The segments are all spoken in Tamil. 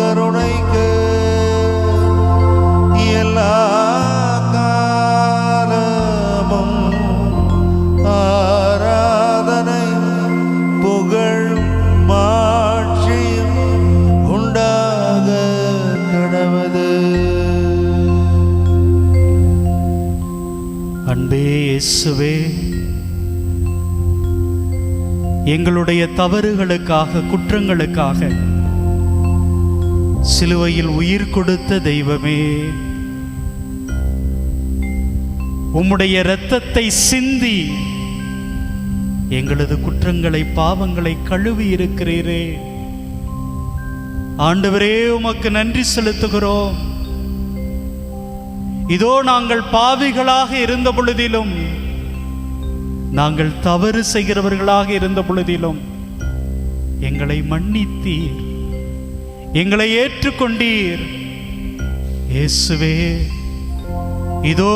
கருணைக்கு எல்லா காலமும் ஆராதனை புகழ் மாட்சியும் உண்டாக கடவது. அன்பே இயேசுவே, எங்களுடைய தவறுகளுக்காக குற்றங்களுக்காக சிலுவையில் உயிர் கொடுத்த தெய்வமே, உம்முடைய இரத்தத்தை சிந்தி எங்களது குற்றங்களை பாவங்களை கழுவி இருக்கிறீரே. ஆண்டவரே, உமக்கு நன்றி செலுத்துகிறோம். இதோ நாங்கள் பாவிகளாக இருந்த பொழுதிலும், நாங்கள் தவறு செய்கிறவர்களாக இருந்த பொழுதிலும் எங்களை மன்னித்தீர், எங்களை ஏற்றுக்கொண்டீர். இயேசுவே, இதோ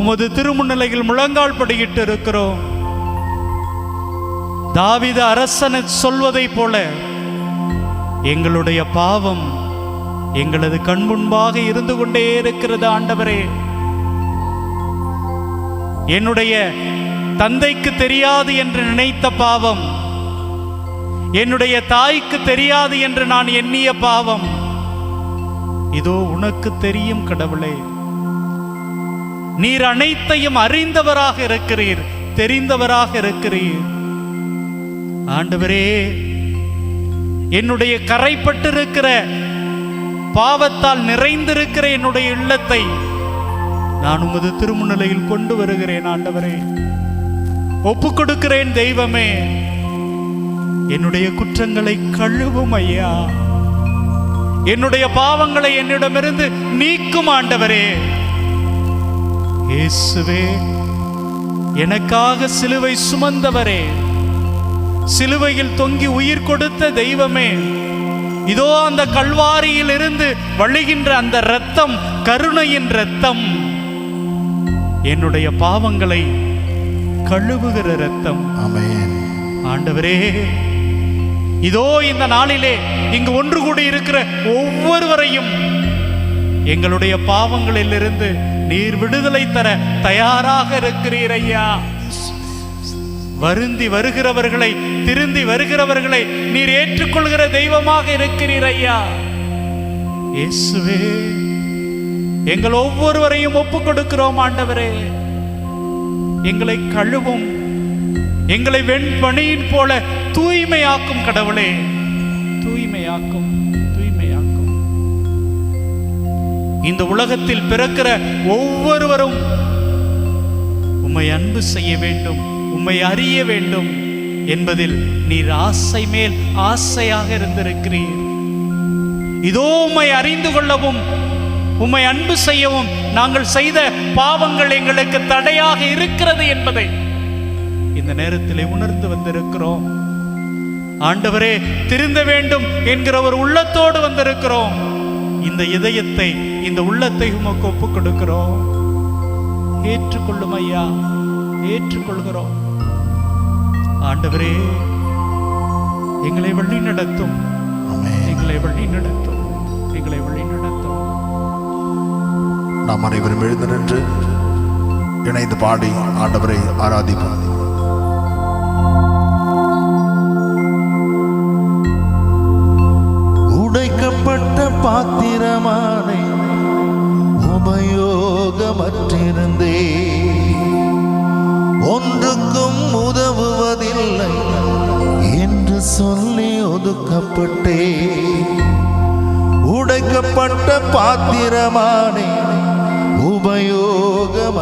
உமது திருமுன்னிலையில் முழங்கால் படியிட்டு இருக்கிறோம். தாவீது அரசன் சொல்வதை போல எங்களுடைய பாவம் எங்களது கண் முன்பாக இருந்து கொண்டே இருக்கிறது. ஆண்டவரே, என்னுடைய தந்தைக்கு தெரியாது என்று நினைத்த பாவம், என்னுடைய தாய்க்கு தெரியாது என்று நான் எண்ணிய பாவம், இதோ உனக்கு தெரியும் கடவுளே. நீர் அனைத்தையும் அறிந்தவராக இருக்கிறீர், தெரிந்தவராக இருக்கிறீர். ஆண்டவரே, என்னுடைய கரைப்பட்டிருக்கிற பாவத்தால் நிறைந்திருக்கிற என்னுடைய இல்லத்தை நான் உமது திருமுன்னிலையில் கொண்டு வருகிறேன். ஆண்டவரே, ஒப்பு கொடுக்கிறேன். தெய்வமே, என்னுடைய குற்றங்களை கழுவும் ஐயா, என்னுடைய பாவங்களை என்னிடமிருந்து நீக்கும். ஆண்டவரே, இயேசுவே, எனக்காக சிலுவை சுமந்தவரே, சிலுவையில் தொங்கி உயிர் கொடுத்த தெய்வமே, இதோ அந்த கல்வாரியில் இருந்து வழிகின்ற அந்த இரத்தம் கருணையின் இரத்தம், என்னுடைய பாவங்களை கழுவுகிற இரத்தம். ஆமென். ஆண்டவரே, இதோ இந்த நாளிலே இங்கு ஒன்று கூடி இருக்கிற ஒவ்வொருவரையும் எங்களுடைய பாவங்களில் இருந்து நீர் விடுதலை தர தயாராக இருக்கிறீர் ஐயா. வருந்தி வருகிறவர்களை, திருந்தி வருகிறவர்களை நீர் ஏற்றுக்கொள்கிற தெய்வமாக இருக்கிறீர் ஐயா. இயேசுவே, எங்கள் ஒவ்வொருவரையும் ஒப்புக் கொடுக்கிறோம். ஆண்டவரே, எங்களை கழுவும், எங்களை வெண்பனியின் போல தூய்மையாக்கும் கடவுளே, தூய்மையாக்கும், தூய்மையாக்கும். இந்த உலகத்தில் பிறக்கிற ஒவ்வொருவரும் உம்மை அன்பு செய்ய வேண்டும், உம்மை அறிய வேண்டும் என்பதில் நீர் ஆசை மேல் ஆசையாக இருந்திருக்கிறீர். இதோ உம்மை அறிந்து கொள்ளவும் உம்மை அன்பு செய்யவும் நாங்கள் செய்த பாவங்கள் எங்களுக்கு தடையாக இருக்கிறது என்பதை இந்த நேரத்திலே உணர்ந்து வந்திருக்கிறோம். ஆண்டவரே, திருந்த வேண்டும் என்கிற ஒரு உள்ளத்தோடு வந்திருக்கிறோம். இந்த இதயத்தை, இந்த உள்ளத்தை உமக்கு ஒப்புக் கொடுக்கிறோம். ஏற்றுக்கொள்ளும் ஐயா, ஏற்றுக்கொள்கிறோம். ஆண்டவரே, எங்களை வழி நடத்தும், எங்களை வழி நடத்தும், எங்களை வழி நடத்தும். நாம் அனைவரும் எழுந்து நின்று இணைந்து பாடி ஆண்டவரை ஆராதிப்போம். உடைக்கப்பட்ட பாத்திரமானை உபயோகமற்றிருந்தே, ஒன்றுக்கும் உதவுவதில்லை என்று சொல்லி ஒதுக்கப்பட்டே. உடைக்கப்பட்ட பாத்திரமானை உபயோகமற்றிருந்தே,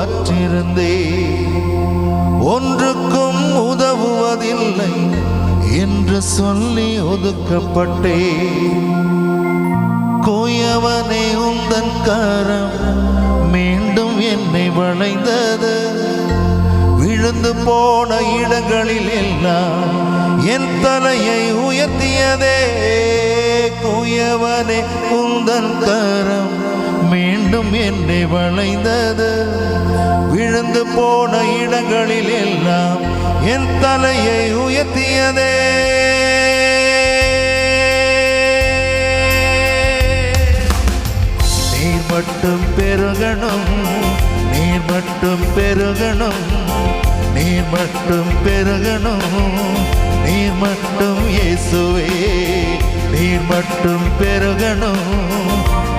ஒன்றுக்கும் உதவுவதில்லை என்று சொல்லி ஒதுக்கப்பட்டே. கோயவனே, உந்தன் கரம் மீண்டும் என்னை வளைந்தது, விழுந்து போன இடங்களில் எல்லாம் என் தலையை உயர்த்தியதே. கோயவனே, உந்தன் கரம் மீண்டும் என்னை வளைந்தது, விழுந்து போன இடங்களில் எல்லாம் என் தலையை உயர்த்தியதே. மட்டும் பெருகணும், நீர் மட்டும் பெருகணும், நீர் மட்டும் பெருகணும், நீர் மட்டும் இயேசுவே, நீர் மட்டும் பெருகணும்,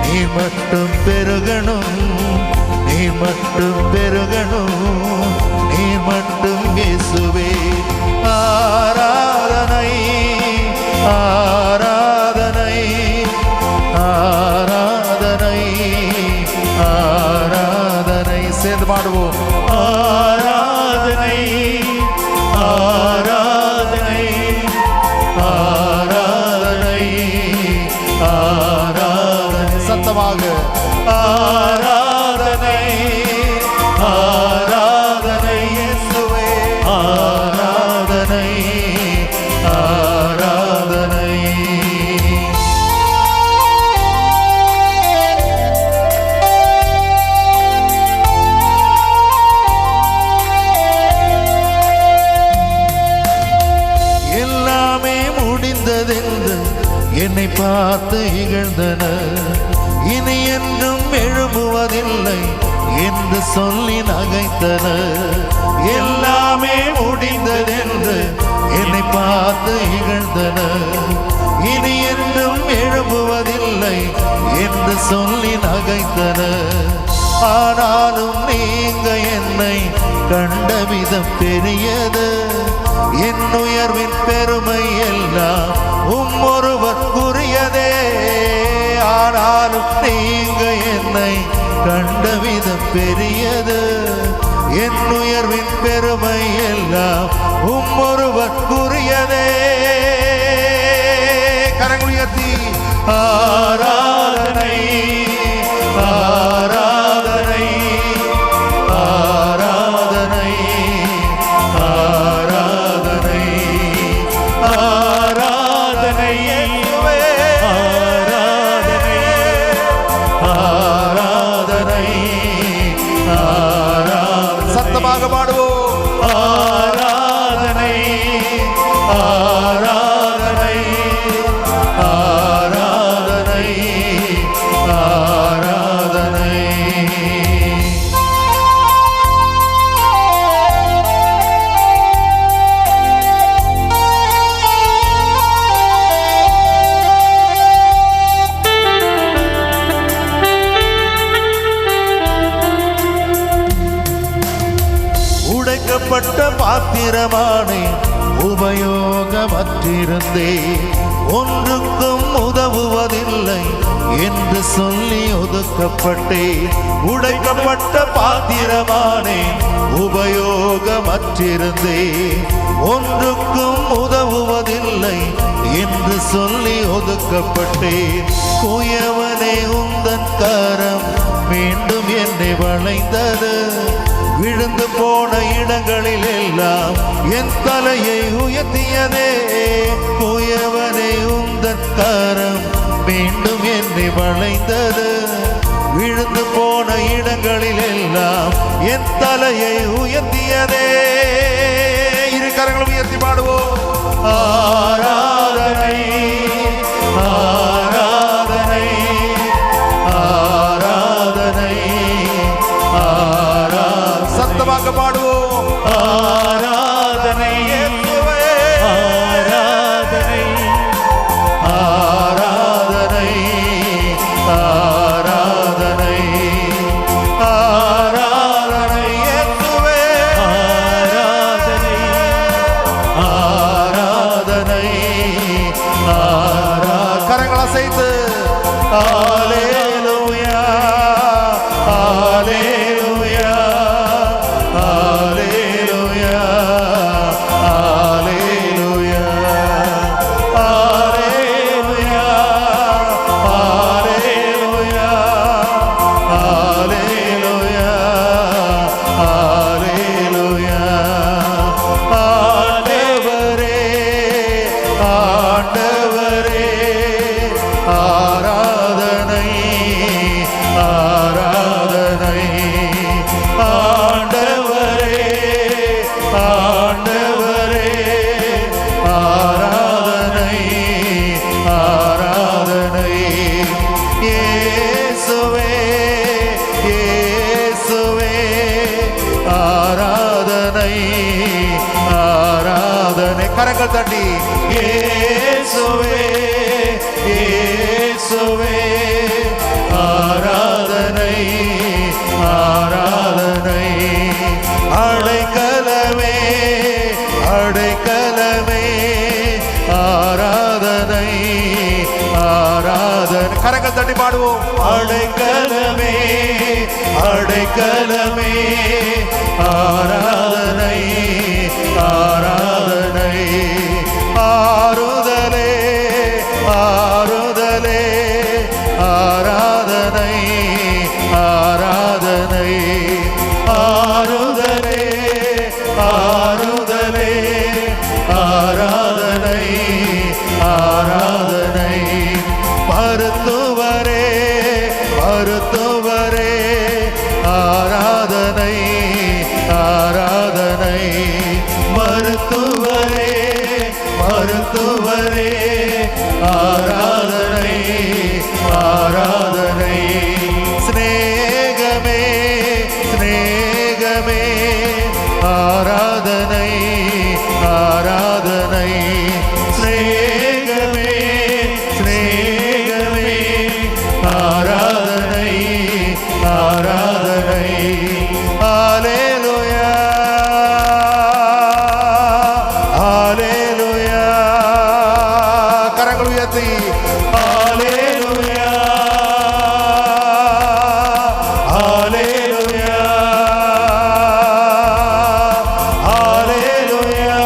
நீர் மட்டும் பெருகணும், நீர் மட்டும் பெருகணும், நீர் மட்டும் இயேசுவே. ஆராதனை ஆராதனை ஆராதனை ஆராதனை. சேர்ந்து பாடுவோம். ஆராதனை ஆராதனை ஆராதனை ஆராதனை. சத்தமாக ஆராதனை ஆராதனை இயேசுவே, ஆராதனை ஆராதனை. எல்லாமே முடிந்ததென்று என்னை பார்த்து இகழ்ந்தனர், இனி என்றும் எழும்புவதில்லை என்று சொல்லி நகைத்தனர். எல்லாமே முடிந்ததென்று என்னை பார்த்து இகழ்ந்தனர், இனி என்றும் எழும்புவதில்லை என்று சொல்லி நகைத்தனர். ஆனாலும் நீங்க என்னை கண்ட விதம் பெரியது, என் உயர்வின் பெருமை எல்லாம் ஒருவருக்குரியதே. ஆனாலும் நீங்க என்னை கண்ட விதம் பெரியது, என் உயர்வின் பெருமை எல்லாம் ஒருவருக்குரியதே. கரங்கள் உயர்த்தி ஆராதனை ஆராதனை ஆராதனை ஆராதனை ஆராதனை இயேசுவே, ஆராதனை ஆராதனை ஆராதனை. சத்தமாக பாடுவோம். ஆராதனை ஆராதனை ஆராதனை ஆராதனை. உடைக்கப்பட்ட பாத்திரமானே, உபயோகமற்றிருந்தே, ஒன்றுக்கும் உதவுவதில்லை என்று சொல்லி ஒதுக்கப்பட்டேன். உடைக்கப்பட்ட பாத்திரமானே, உபயோகமற்றிருந்தே, ஒன்றுக்கும் உதவுவதில்லை என்று சொல்லி ஒதுக்கப்பட்டேன். குயவனே உந்தன் கரம் மீண்டும் என்னை வளைந்தது, விழுந்து போன இடங்களில் எல்லாம் என் தலையை உயர்த்தியதே. குயவனே உந்தன் கரம் மீண்டும் என்னை வளைந்தது, விழுந்து போன இடங்களில் எல்லாம் என் தலையை உயர்த்தியதே. இரு கரங்களும் உயர்த்தி பாடுவோம். ஆராதனை ஆராதனை ஆராதனை ஆராதனை. சத்தமாக பாடுவோம். ஆராதனை இயேசுவே, ஆராதனை ஆராதனை ஆராதனை ஆராதனை இயேசுவே, ஆராதனை ஆராதனை ஆராதனை. கரங்களை அசைத்து அல்லேலூயா அல்லேலூயா அல்லேலூயா அல்லேலூயா அல்லேலூயா அல்லேலூயா அல்லேலூயா அல்லேலூயா. ஆண்டவரே ஆண்டவரே ஆராதனை ஆராதனை. ஆண்டவரே ஆண்டவரே ஆராதனை ஆராதனை. இயேசுவே ஆராதனை ஆராதனை. கரங்கள் தட்டி இயேசுவே இயேசுவே ஆராதனை ஆராதனை. அடைக்கலமே அடைக்கலமே ஆராதனை ஆராதனை. கரங்கள் தட்டி பாடுவோம். அடைக்கலமே அடைக்கலமே ஆராதனை ஆராதனை. ஆறுதலே ஆறுதலே ஆராதனை ஆராதனை. ஆறுதலே ஆறுதலே ஆராதனை ஆராதனை. மருத்துவரே மருத்துவரே ஆராதனை ஆராதனை. மருத்துவரே மருத்துவரே ஆராதனை ஆராதனை. ஸ்நேகமே ஸ்நேகமே ஆராதனை ஆராதனை. ஸ்நேகமே ஸ்நேகமே ஆராதனை ஆராதனை. ஹல்லேலூயா ஹல்லேலூயா. கரங்கள் உயர்த்தி ஹல்லேலூயா ஹல்லேலூயா ஹல்லேலூயா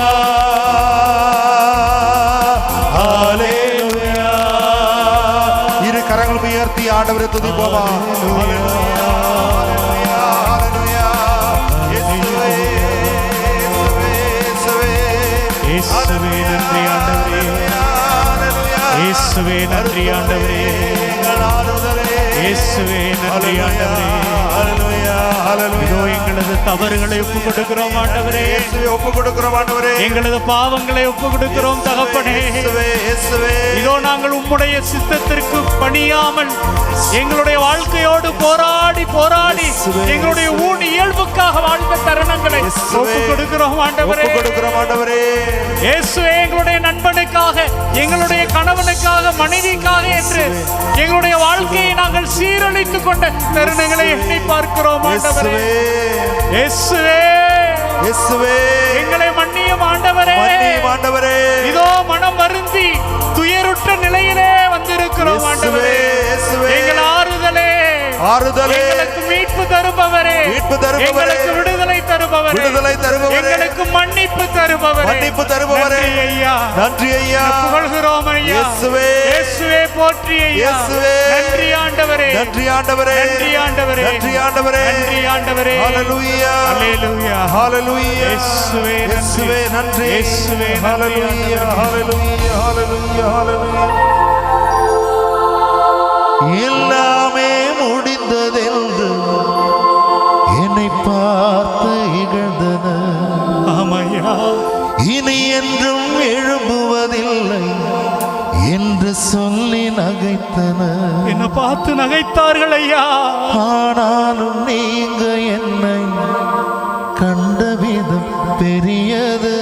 ஹல்லேலூயா. இரு கரங்கள் உயர்த்தி ஆண்டவரை துதிப்போமா. ஹல்லேலூயா ஹல்லேலூயா. இயேசுவே இயேசுவே இயேசுவே நன்றி ஆண்டவரே. இயேசுவே நன்றி ஆண்டவரே. இயேசுவே நன்றி ஆண்டவரே. இதோ எங்களது தவறுகளை ஒப்பு கொடுக்கிறோம் ஆண்டவரே. ஒப்பு கொடுக்கிறோம் ஆண்டவரே. எங்களது பாவங்களை ஒப்பு கொடுக்கிறோம் தகப்பனே. இதோ நாங்கள் உம்முடைய சித்தத்திற்கு பணியாமல் எங்களுடைய வாழ்க்கையோடு போராடி போராடி எங்களுடைய ஊன் இயல்புக்காக வாழ்ந்த தருணங்களை ஒப்பு கொடுக்கிறோம் ஆண்டவரே. இயேசுவே எங்களுடைய நண்பனுக்காக எங்களுடைய கணவனுக்காக மனைவிக்காக என்று எங்களுடைய வாழ்க்கையை நாங்கள் சீரழித்துக் கொண்ட தருணங்களை எண்ணி பார்க்கிறோம் ஆண்டவரே. இயேசுவே இயேசுவே எங்களை மன்னியும் ஆண்டவரே. ஆண்டவரே இதோ மனம் வருந்தி துயருற்ற நிலையிலே வந்திருக்கிறோம் ஆண்டவரே. எங்கள் ஆறுதலே ஆறுதலே. எங்களுக்கு மீட்பு தருபவரே மீட்பு தருபவரே. எங்களுக்கு விடுதலை தருபவரே விடுதலை தருபவரே. எங்களுக்கு மன்னிப்பு தருபவரே மன்னிப்பு தருபவரே. நன்றி ஐயா நன்றி ஐயா. புகழ்கிறோம் ஐயா. இயேசுவே இயேசுவே போற்றி ஐயா. இயேசுவே நன்றி ஆண்டவரே நன்றி ஆண்டவரே நன்றி ஆண்டவரே நன்றி ஆண்டவரே நன்றி ஆண்டவரே. ஹல்லேலூயா ஹல்லேலூயா ஹல்லேலூயா. இயேசுவே இயேசுவே நன்றி. இயேசுவே ஹல்லேலூயா ஹல்லேலூயா ஹல்லேலூயா ஹல்லேலூயா. எல்லாமே முடிந்ததென்று என்னை பார்த்து இகழ்ந்தனர். ஆமையா இனி என்றும் எழும்புவதில்லை என்று சொல்லி நகைத்தனர். என்ன பார்த்து நகைத்தார்கள் ஐயா. ஆனாலும் நீங்க என்னை கண்ட விதம் பெரியது.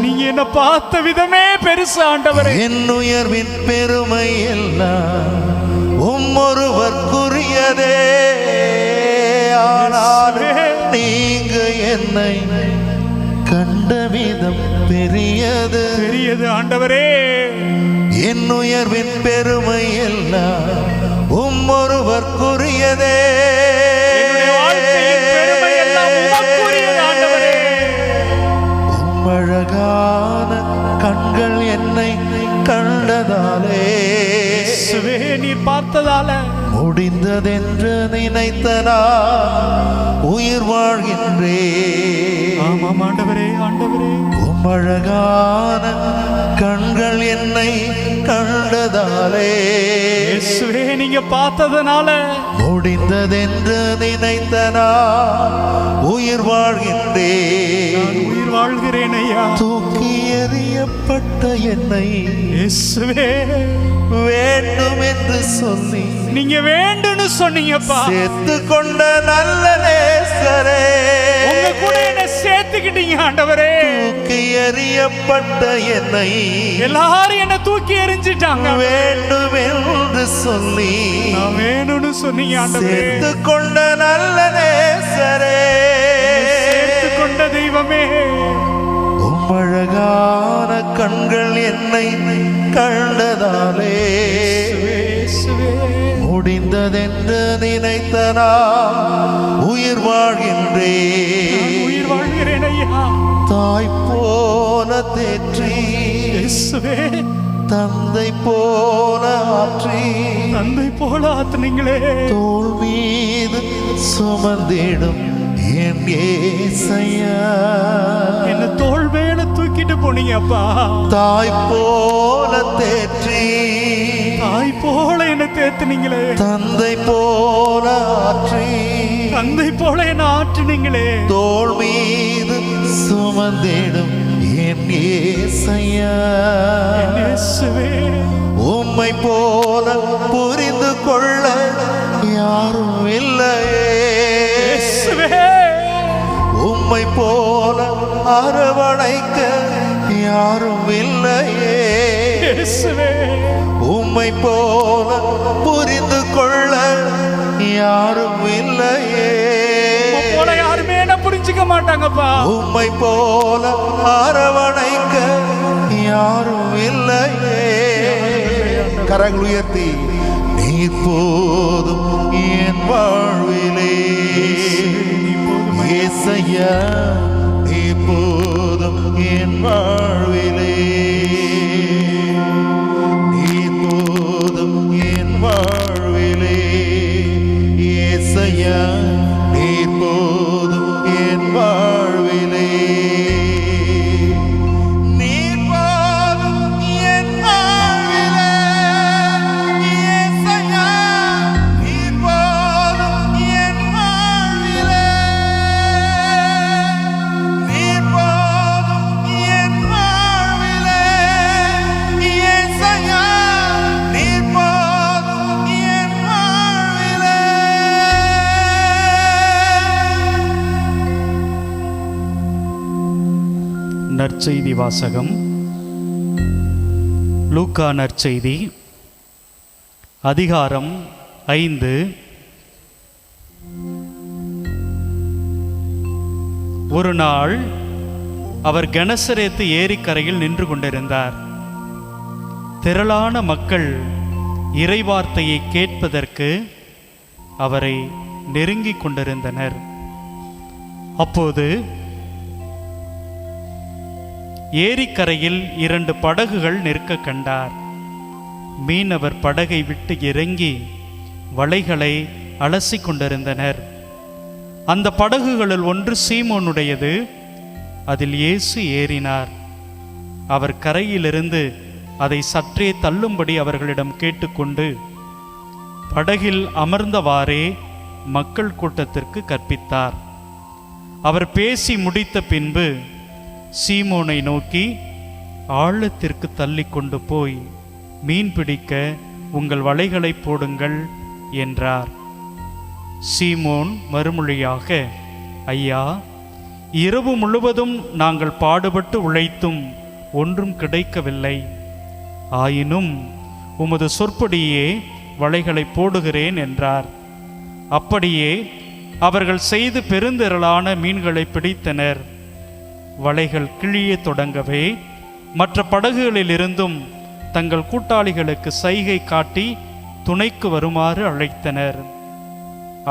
நீங்க என்ன பார்த்த விதமே பெருசு ஆண்டவரே. என் உயர்வின் பெருமை எல்லாம் உம்மொருவர்க்குரியதே. ஆனாலும் நீங்க என்னை கண்ட விதம் பெரியது பெரியது ஆண்டவரே. என் உயர்வின் பெருமை எல்லாம் உம்மொருவர்க்குரியதே. உம்மழகான கண்கள் என்னை கண்டதாலே நீர் பார்த்ததால முடிந்ததென்று நினைத்தனா உயிர் வாழ்கின்றே. ஆமாம் ஆண்டவரே ஆண்டவரே. அழகான கண்கள் என்னை கண்டதாலே இயேசுவே நீங்க பார்த்ததனால முடிந்ததென்று நினைத்த நான் உயிர் வாழ்கின்றேன். உயிர் வாழ்கிறேன் ஐயா. தூக்கி எறியப்பட்ட என்னை இயேசுவே வேண்டும் என்று சொல்லி நீங்க வேண்டும்னு சொன்னீங்கப்பா. சேர்த்து கொண்ட நல்ல நேசரே, உங்க கூட என்ன சேர்த்துக்கிட்டீங்க ஆண்டவரே. தூக்கி எறியப்பட்ட என்னை எல்லாரும் என்ன தூக்கி எறிஞ்சிட்டாங்க. வேண்டும் என்று சொல்லி நான் வேணும்னு சொன்னீங்க ஆண்டவரே. சேர்த்து கொண்ட நல்ல நேசரே, சேர்த்து கொண்ட தெய்வமே, அழகான கண்கள் என்னை கண்டதாலே முடிந்ததென்று நினைத்த நான் உயிர் வாழ்கின்றேன். உயிர் வாழ்கிறேன் ஐயா. தாய் போல தேற்றி தந்தை போல ஆற்றி தந்தை போல ஆத்துனீங்களே. தோள் மீது சுமந்திடும் என் ஏசையா, என்ன தோள் மேல தூக்கிட்டு போனீங்க அப்பா. தாய் போல தேற்றி தாய் போல என்ன தேத்துனீங்களே. தந்தை போல ஆற்றி தந்தை போல என்ன ஆற்றுனீங்களே. தோள் மீது சுமந்திடும் என் ஏசையா, உம்மை போல புரிந்து கொள்ள யாரும் இல்லையே. உம்மை போல அரவணைக்க யாரும் இல்லையே. உம்மை போல புரிந்து கொள்ள யாரும் இல்லையே. யாருமே என்ன புரிஞ்சுக்க மாட்டாங்கப்பா. உம்மை போல அரவணைக்க யாரும் இல்லையே. கரங்கள் உயர்த்தி நீர் போதும் என் வாழ்விலே ஏசையா, நீர் போதும் என் வாழ்விலே, நீர் போதும் என் வாழ்விலே ஏசையா, நீர் போதும் என் வாழ்விலே, நீர் போதும் என் வாழ்விலே ஏசையா, நீர் போதும் என் வாழ்விலே, நீர் போதும் என் வாழ்விலே ஏசையா, நீர் போதும் என் வாழ்விலே. நற்செய்தி வாசகம். லூக்கா நற்செய்தி அதிகாரம் 5. ஒரு நாள் அவர் கெனசரேத்து ஏரிக்கரையில் நின்று கொண்டிருந்தார். திரளான மக்கள் இறைவார்த்தையை கேட்பதற்கு அவரை நெருங்கிக் கொண்டிருந்தனர். அப்போது ஏரிக்கரையில் 2 படகுகள் நிற்க கண்டார். மீனவர் படகை விட்டு இறங்கி வலைகளை அலசிக் கொண்டிருந்தனர். அந்த படகுகளில் ஒன்று சீமோனுடையது. அதில் இயேசு ஏறினார். அவர் கரையிலிருந்து அதை சற்றே தள்ளும்படி அவர்களிடம் கேட்டுக்கொண்டு படகில் அமர்ந்தவாறே மக்கள் கூட்டத்திற்கு கற்பித்தார். அவர் பேசி முடித்த பின்பு சீமோனை நோக்கி, ஆழத்திற்கு தள்ளி கொண்டு போய் மீன் பிடிக்க உங்கள் வலைகளை போடுங்கள் என்றார். சீமோன் மறுமொழியாக, ஐயா, இரவு முழுவதும் நாங்கள் பாடுபட்டு உழைத்தும் ஒன்றும் கிடைக்கவில்லை. ஆயினும் உமது சொற்படியே வலைகளை போடுகிறேன் என்றார். அப்படியே அவர்கள் செய்து பெருந்திரளான மீன்களை பிடித்தனர். வலைகள் கிழிய தொடங்கவே மற்ற படகுகளிலிருந்தும் தங்கள் கூட்டாளிகளுக்கு சைகை காட்டி துணைக்கு வருமாறு அழைத்தனர்.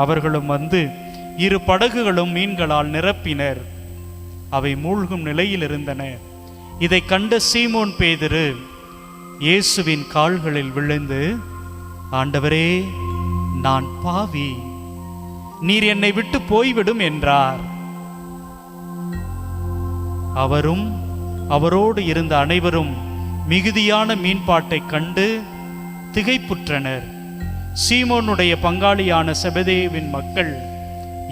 அவர்களும் வந்து 2 படகுகளும் மீன்களால் நிரப்பினர். அவை மூழ்கும் நிலையில் இருந்தன. இதை கண்ட சீமோன் பேதுரு இயேசுவின் கால்களில் விழுந்து, ஆண்டவரே, நான் பாவி, நீர் என்னை விட்டு போய்விடும் என்றார். அவரும் அவரோடு இருந்த அனைவரும் மிகுதியான மீன்பாட்டை கண்டு திகைப்புற்றனர். சீமோனுடைய பங்காளியான செபதேவின் மக்கள்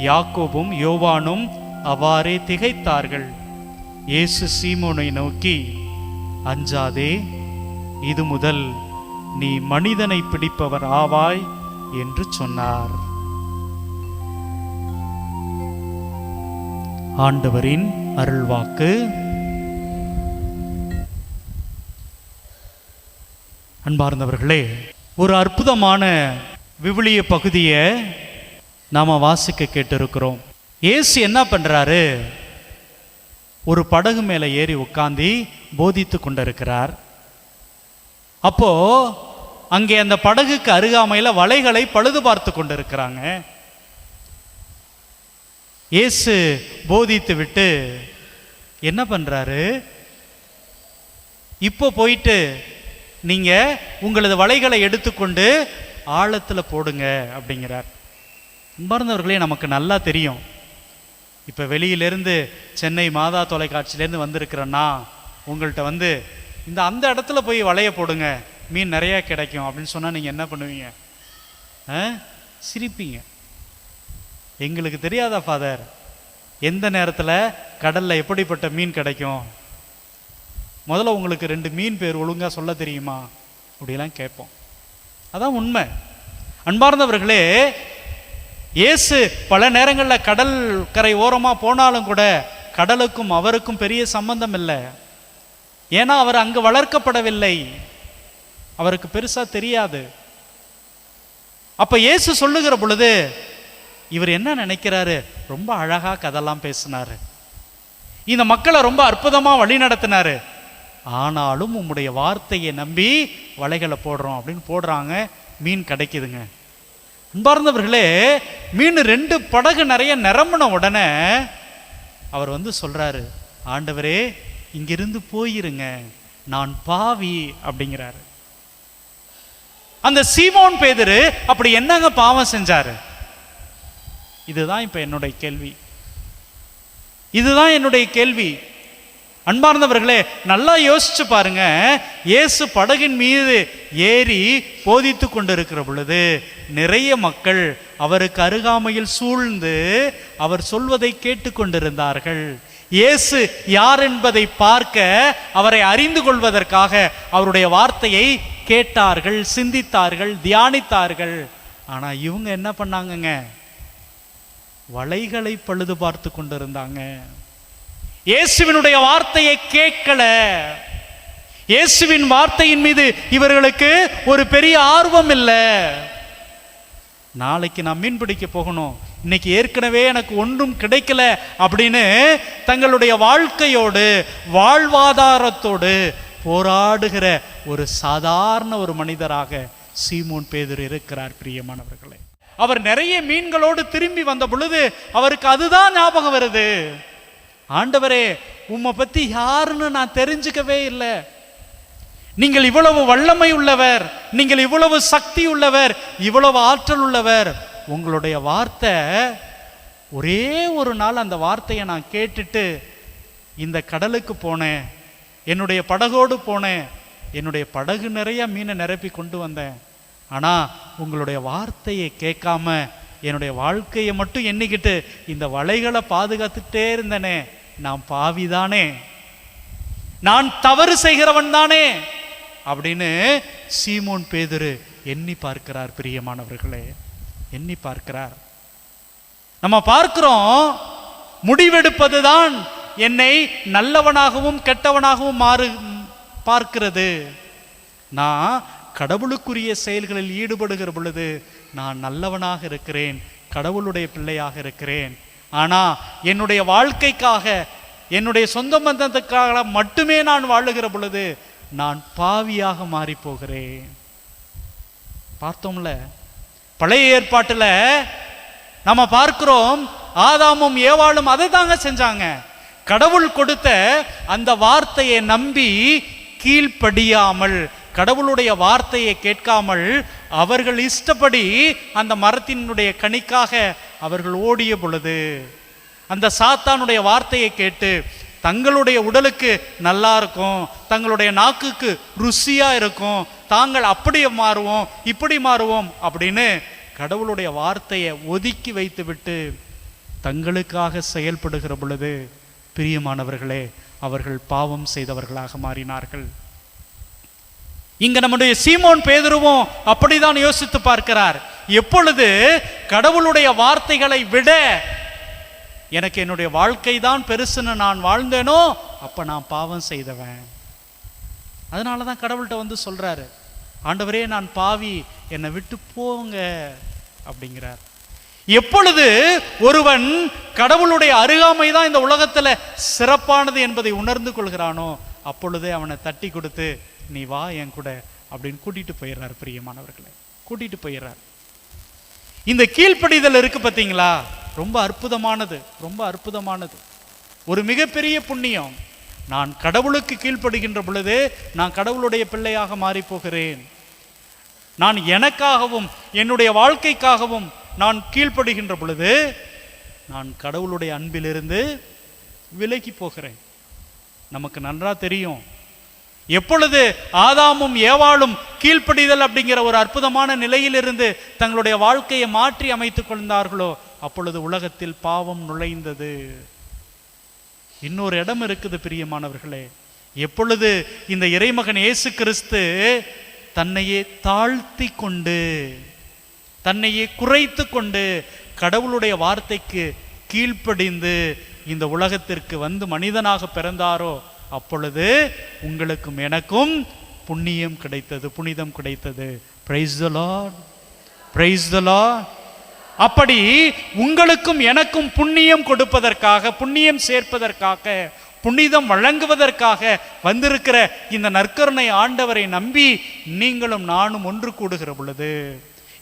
யாக்கோபும் யோவானும் அவ்வாறே திகைத்தார்கள். இயேசு சீமோனை நோக்கி, அஞ்சாதே, இது முதல் நீ மனிதனை பிடிப்பவர் ஆவாய் என்று சொன்னார். ஆண்டவரின் அருள்வாக்கு. அன்பார்ந்தவர்களே, ஒரு அற்புதமான விவிலிய பகுதியை நாம வாசிக்க கேட்டிருக்கிறோம். இயேசு என்ன பண்றாரு? ஒரு படகு மேல ஏறி உட்கார்ந்து போதித்து கொண்டிருக்கிறார். அப்போ அங்கே அந்த படகுக்கு அருகாமையில் வலைகளை பழுது பார்த்து கொண்டிருக்கிறாங்க. இயேசு போதித்து விட்டு என்ன பண்றாரு? இப்போ போயிட்டு நீங்க உங்களது வலைகளை எடுத்துக்கொண்டு ஆழத்துல போடுங்க அப்படிங்கிறார். அன்பார்ந்தவர்களே, நமக்கு நல்லா தெரியும், இப்போ வெளியிலேருந்து சென்னை மாதா தொலைக்காட்சியிலேருந்து வந்திருக்கிறேன்னா உங்கள்கிட்ட அந்த இடத்துல போய் வலைய போடுங்க, மீன் நிறையா கிடைக்கும் அப்படின்னு சொன்னால் நீங்கள் என்ன பண்ணுவீங்க? சிரிப்பீங்க. எங்களுக்கு தெரியாதா ஃபாதர், எந்த நேரத்தில் கடலில் எப்படிப்பட்ட மீன் கிடைக்கும்? முதல்ல உங்களுக்கு 2 மீன் பேர் ஒழுங்காக சொல்ல தெரியுமா அப்படிலாம் கேட்போம். அதான் உண்மை. அன்பார்ந்தவர்களே, இயேசு பல நேரங்களில் கடல் கரை ஓரமாக போனாலும் கூட கடலுக்கும் அவருக்கும் பெரிய சம்பந்தம் இல்லை. ஏன்னா அவர் அங்கு வளர்க்கப்படவில்லை, அவருக்கு பெருசா தெரியாது. அப்ப இயேசு சொல்லுகிற பொழுது இவர் என்ன நினைக்கிறாரு? ரொம்ப அழகா கதெல்லாம் பேசினாரு, இந்த மக்களை ரொம்ப அற்புதமா வழி நடத்தினாரு. ஆனாலும் உம்முடைய வார்த்தையை நம்பி வலைகளை போடுறோம் அப்படின்னு போடுறாங்க, மீன் கிடைக்குதுங்க. அன்பார்ந்தவர்களே, மீன் 2 படகு நிறைய நிரம்பின உடனே அவர் சொல்றாரு, ஆண்டவரே இங்கிருந்து போயிருங்க, நான் பாவி அப்படிங்கிறாரு. அந்த சீமோன் பேதுரு அப்படி என்னங்க பாவம் செஞ்சாரு? இதுதான் இப்ப என்னுடைய கேள்வி. இதுதான் என்னுடைய கேள்வி. அன்பார்ந்தவர்களே, நல்லா யோசிச்சு பாருங்க. இயேசு படகின் மீது ஏறி போதித்து கொண்டிருக்கிற பொழுது நிறைய மக்கள் அவருக்கு அருகாமையில் சூழ்ந்து அவர் சொல்வதை கேட்டு கொண்டிருந்தார்கள். இயேசு யார் என்பதை பார்க்க, அவரை அறிந்து கொள்வதற்காக அவருடைய வார்த்தையை கேட்டார்கள், சிந்தித்தார்கள், தியானித்தார்கள். ஆனா இவங்க என்ன பண்ணாங்கங்க? வலைகளை பழுது பார்த்து கொண்டிருந்தாங்க. இயேசுவினுடைய வார்த்தையை கேட்கல. இயேசுவின் வார்த்தையின் மீது இவர்களுக்கு ஒரு பெரிய ஆர்வம் இல்லை. நாளைக்கு நான் மீன் பிடிக்க போகணும், இன்னைக்கு ஏற்கனவே எனக்கு ஒன்றும் கிடைக்கல அப்படின்னு தங்களுடைய வாழ்க்கையோடு வாழ்வாதாரத்தோடு போராடுகிற ஒரு சாதாரண ஒரு மனிதராக சீமோன் பேதுரு இருக்கிறார். பிரியமானவர்களே, அவர் நிறைய மீன்களோடு திரும்பி வந்த பொழுது அவருக்கு அதுதான் ஞாபகம் வருது. ஆண்டவரே, உம்மை பத்தி யாருன்னு நான் தெரிஞ்சுக்கவே இல்லை. நீங்கள் இவ்வளவு வல்லமை உள்ளவர், நீங்கள் இவ்வளவு சக்தி உள்ளவர், இவ்வளவு ஆற்றல் உள்ளவர். உங்களுடைய வார்த்தை, ஒரே ஒரு நாள் அந்த வார்த்தையை நான் கேட்டுட்டு இந்த கடலுக்கு போனேன், என்னுடைய படகோடு போனேன், என்னுடைய படகு நிறைய மீனை நிரப்பி கொண்டு வந்தேன். ஆனா உங்களுடைய வார்த்தையை கேட்காம என்னுடைய வாழ்க்கையை மட்டும் எண்ணிக்கிட்டு இந்த வலைகளை பாதுகாத்துட்டே இருந்தனே, நான் பாவிதானே, நான் தவறு செய்கிறவன் தானே அப்படின்னு சீமோன் பேதுரு எண்ணி பார்க்கிறார். பிரியமானவர்களே, எண்ணி பார்க்கிறார். நம்ம பார்க்கிறோம், முடிவெடுப்பதுதான் என்னை நல்லவனாகவும் கெட்டவனாகவும் பார்க்கிறது. நான் கடவுளுக்குரிய செயல்களில் ஈடுபடுகிற பொழுது நான் நல்லவனாக இருக்கிறேன், கடவுளுடைய பிள்ளையாக இருக்கிறேன். ஆனா என்னுடைய வாழ்க்கைக்காக, என்னுடைய சொந்த பந்தத்துக்காக மட்டுமே நான் வாழுகிற பொழுது நான் பாவியாக மாறி போகிறேன். பார்த்தோம்ல, பழைய ஏற்பாட்டுல நம்ம பார்க்கிறோம், ஆதாமும் ஏவாளும் அதை தாங்க செஞ்சாங்க. கடவுள் கொடுத்த அந்த வார்த்தையை நம்பி கீழ்ப்படியாமல், கடவுளுடைய வார்த்தையை கேட்காமல் அவர்கள் இஷ்டப்படி அந்த மரத்தினுடைய கனிக்காக அவர்கள் ஓடிய பொழுது, அந்த சாத்தானுடைய வார்த்தையை கேட்டு தங்களுடைய உடலுக்கு நல்லா இருக்கும், தங்களுடைய நாக்குக்கு ருசியா இருக்கும், தாங்கள் அப்படி மாறுவோம் இப்படி மாறுவோம் அப்படின்னு கடவுளுடைய வார்த்தையை ஒதுக்கி வைத்து விட்டு தங்களுக்காக செயல்படுகிற பொழுது பிரியமானவர்களே அவர்கள் பாவம் செய்தவர்களாக மாறினார்கள். இங்க நம்முடைய சீமோன் பேதுருவும் அப்படிதான் யோசித்து பார்க்கிறார். எப்பொழுது கடவுளுடைய வார்த்தைகளை விட எனக்கு என்னுடைய வாழ்க்கை தான் பெருசுன்னு நான் வாழ்ந்தேனோ அப்ப நான் பாவம் செய்தவன். அதனாலதான் கடவுள்கிட்ட வந்து சொல்றாரு, ஆண்டவரே நான் பாவி, என்னை விட்டு போங்க அப்படிங்கிறார். எப்பொழுது ஒருவன் கடவுளுடைய அருகாமை தான் இந்த உலகத்துல சிறப்பானது என்பதை உணர்ந்து கொள்கிறானோ அப்பொழுதே அவனை தட்டி கொடுத்து நீ வா என் கூட அப்படின்னு கூட்டிட்டு போயிடுறார். பிரியமானவர்களை கூட்டிட்டு போயிடுறார். இந்த கீழ்ப்படிதல் இருக்கு பார்த்தீங்களா, ரொம்ப அற்புதமானது, ரொம்ப அற்புதமானது. ஒரு மிகப்பெரிய புண்ணியம். நான் கடவுளுக்கு கீழ்ப்படுகின்ற பொழுது நான் கடவுளுடைய பிள்ளையாக மாறி போகிறேன். நான் எனக்காகவும் என்னுடைய வாழ்க்கைக்காகவும் நான் கீழ்ப்படுகின்ற பொழுது நான் கடவுளுடைய அன்பிலிருந்து விலகி போகிறேன். நமக்கு நன்றா தெரியும், எப்பொழுது ஆதாமும் ஏவாளும் கீழ்ப்படிதல் அப்படிங்கிற ஒரு அற்புதமான நிலையிலிருந்து தங்களுடைய வாழ்க்கையை மாற்றி அமைத்துக் கொண்டார்களோ அப்பொழுது உலகத்தில் பாவம் நுழைந்தது. இன்னொரு இடம் இருக்குது பிரியமானவர்களே, எப்பொழுது இந்த இறைமகன் இயேசு கிறிஸ்து தன்னையே தாழ்த்தி கொண்டு தன்னையே குறைத்து கொண்டு கடவுளுடைய வார்த்தைக்கு கீழ்ப்படிந்து இந்த உலகத்திற்கு வந்து மனிதனாக பிறந்தாரோ அப்பொழுது உங்களுக்கும் எனக்கும் புண்ணியம் கிடைத்தது, புனிதம் கிடைத்தது. Praise the Lord, praise the Lord. அப்படி உங்களுக்கும் எனக்கும் புண்ணியம் கொடுப்பதற்காக, புண்ணியம் சேர்ப்பதற்காக, புனிதம் வழங்குவதற்காக வந்திருக்கிற இந்த நற்கருணை ஆண்டவரை நம்பி நீங்களும் நானும் ஒன்று கூடுகிற பொழுது,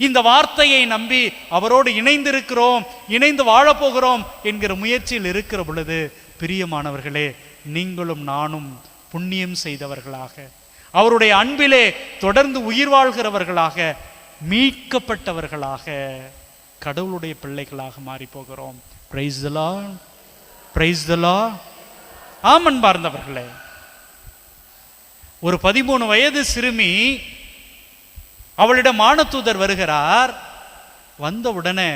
இந்த வார்த்தையை நம்பி அவரோடு இணைந்திருக்கிறோம், இணைந்து வாழப்போகிறோம் என்கிற முயற்சியில் இருக்கிற பொழுது பிரியமானவர்களே நீங்களும் நானும் புண்ணியம் செய்தவர்களாக, அவருடைய அன்பிலே தொடர்ந்து உயிர் வாழ்கிறவர்களாக, மீட்கப்பட்டவர்களாக, கடவுளுடைய பிள்ளைகளாக மாறி போகிறோம். Praise the Lord, praise the Lord. Amen பார்ந்தவர்களே, ஒரு 13 வயது சிறுமி, அவளிடம் வானதூதர் வருகிறார். வந்தவுடனே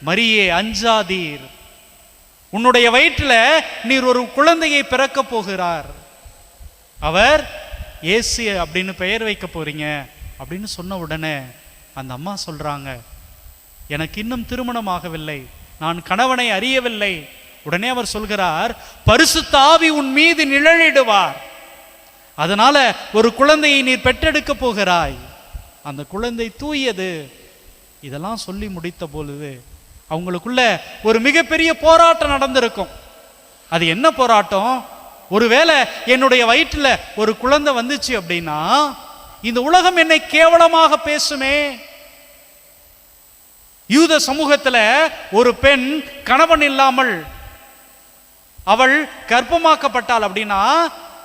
மரியே அஞ்சாதீர், உன்னுடைய வயிற்றில் நீர் ஒரு குழந்தையை பிறக்க போகிறார், அவர் இயேசு அப்படின்னு பெயர் வைக்க போறீங்க அப்படின்னு சொன்ன உடனே அந்த அம்மா சொல்றாங்க, எனக்கு இன்னும் திருமணம் ஆகவில்லை, நான் கணவனை அறியவில்லை. உடனே அவர் சொல்கிறார், பரிசுத்த ஆவி உன் மீது நிழலிடுவார், அதனால ஒரு குழந்தையை நீர் பெற்றெடுக்க போகிறாய், அந்த குழந்தை தூயது. இதெல்லாம் சொல்லி முடித்த பொழுது அவங்களுக்குள்ள ஒரு மிகப்பெரிய போராட்டம் நடந்திருக்கும். அது என்ன போராட்டம்? ஒருவேளை என்னுடைய வயிற்றுல ஒரு குழந்தை வந்துச்சு அப்படின்னா இந்த உலகம் என்னை கேவலமாக பேசுமே. யூத சமூகத்துல ஒரு பெண் கணவன் இல்லாமல் அவள் கர்ப்பமாக்கப்பட்டாள் அப்படின்னா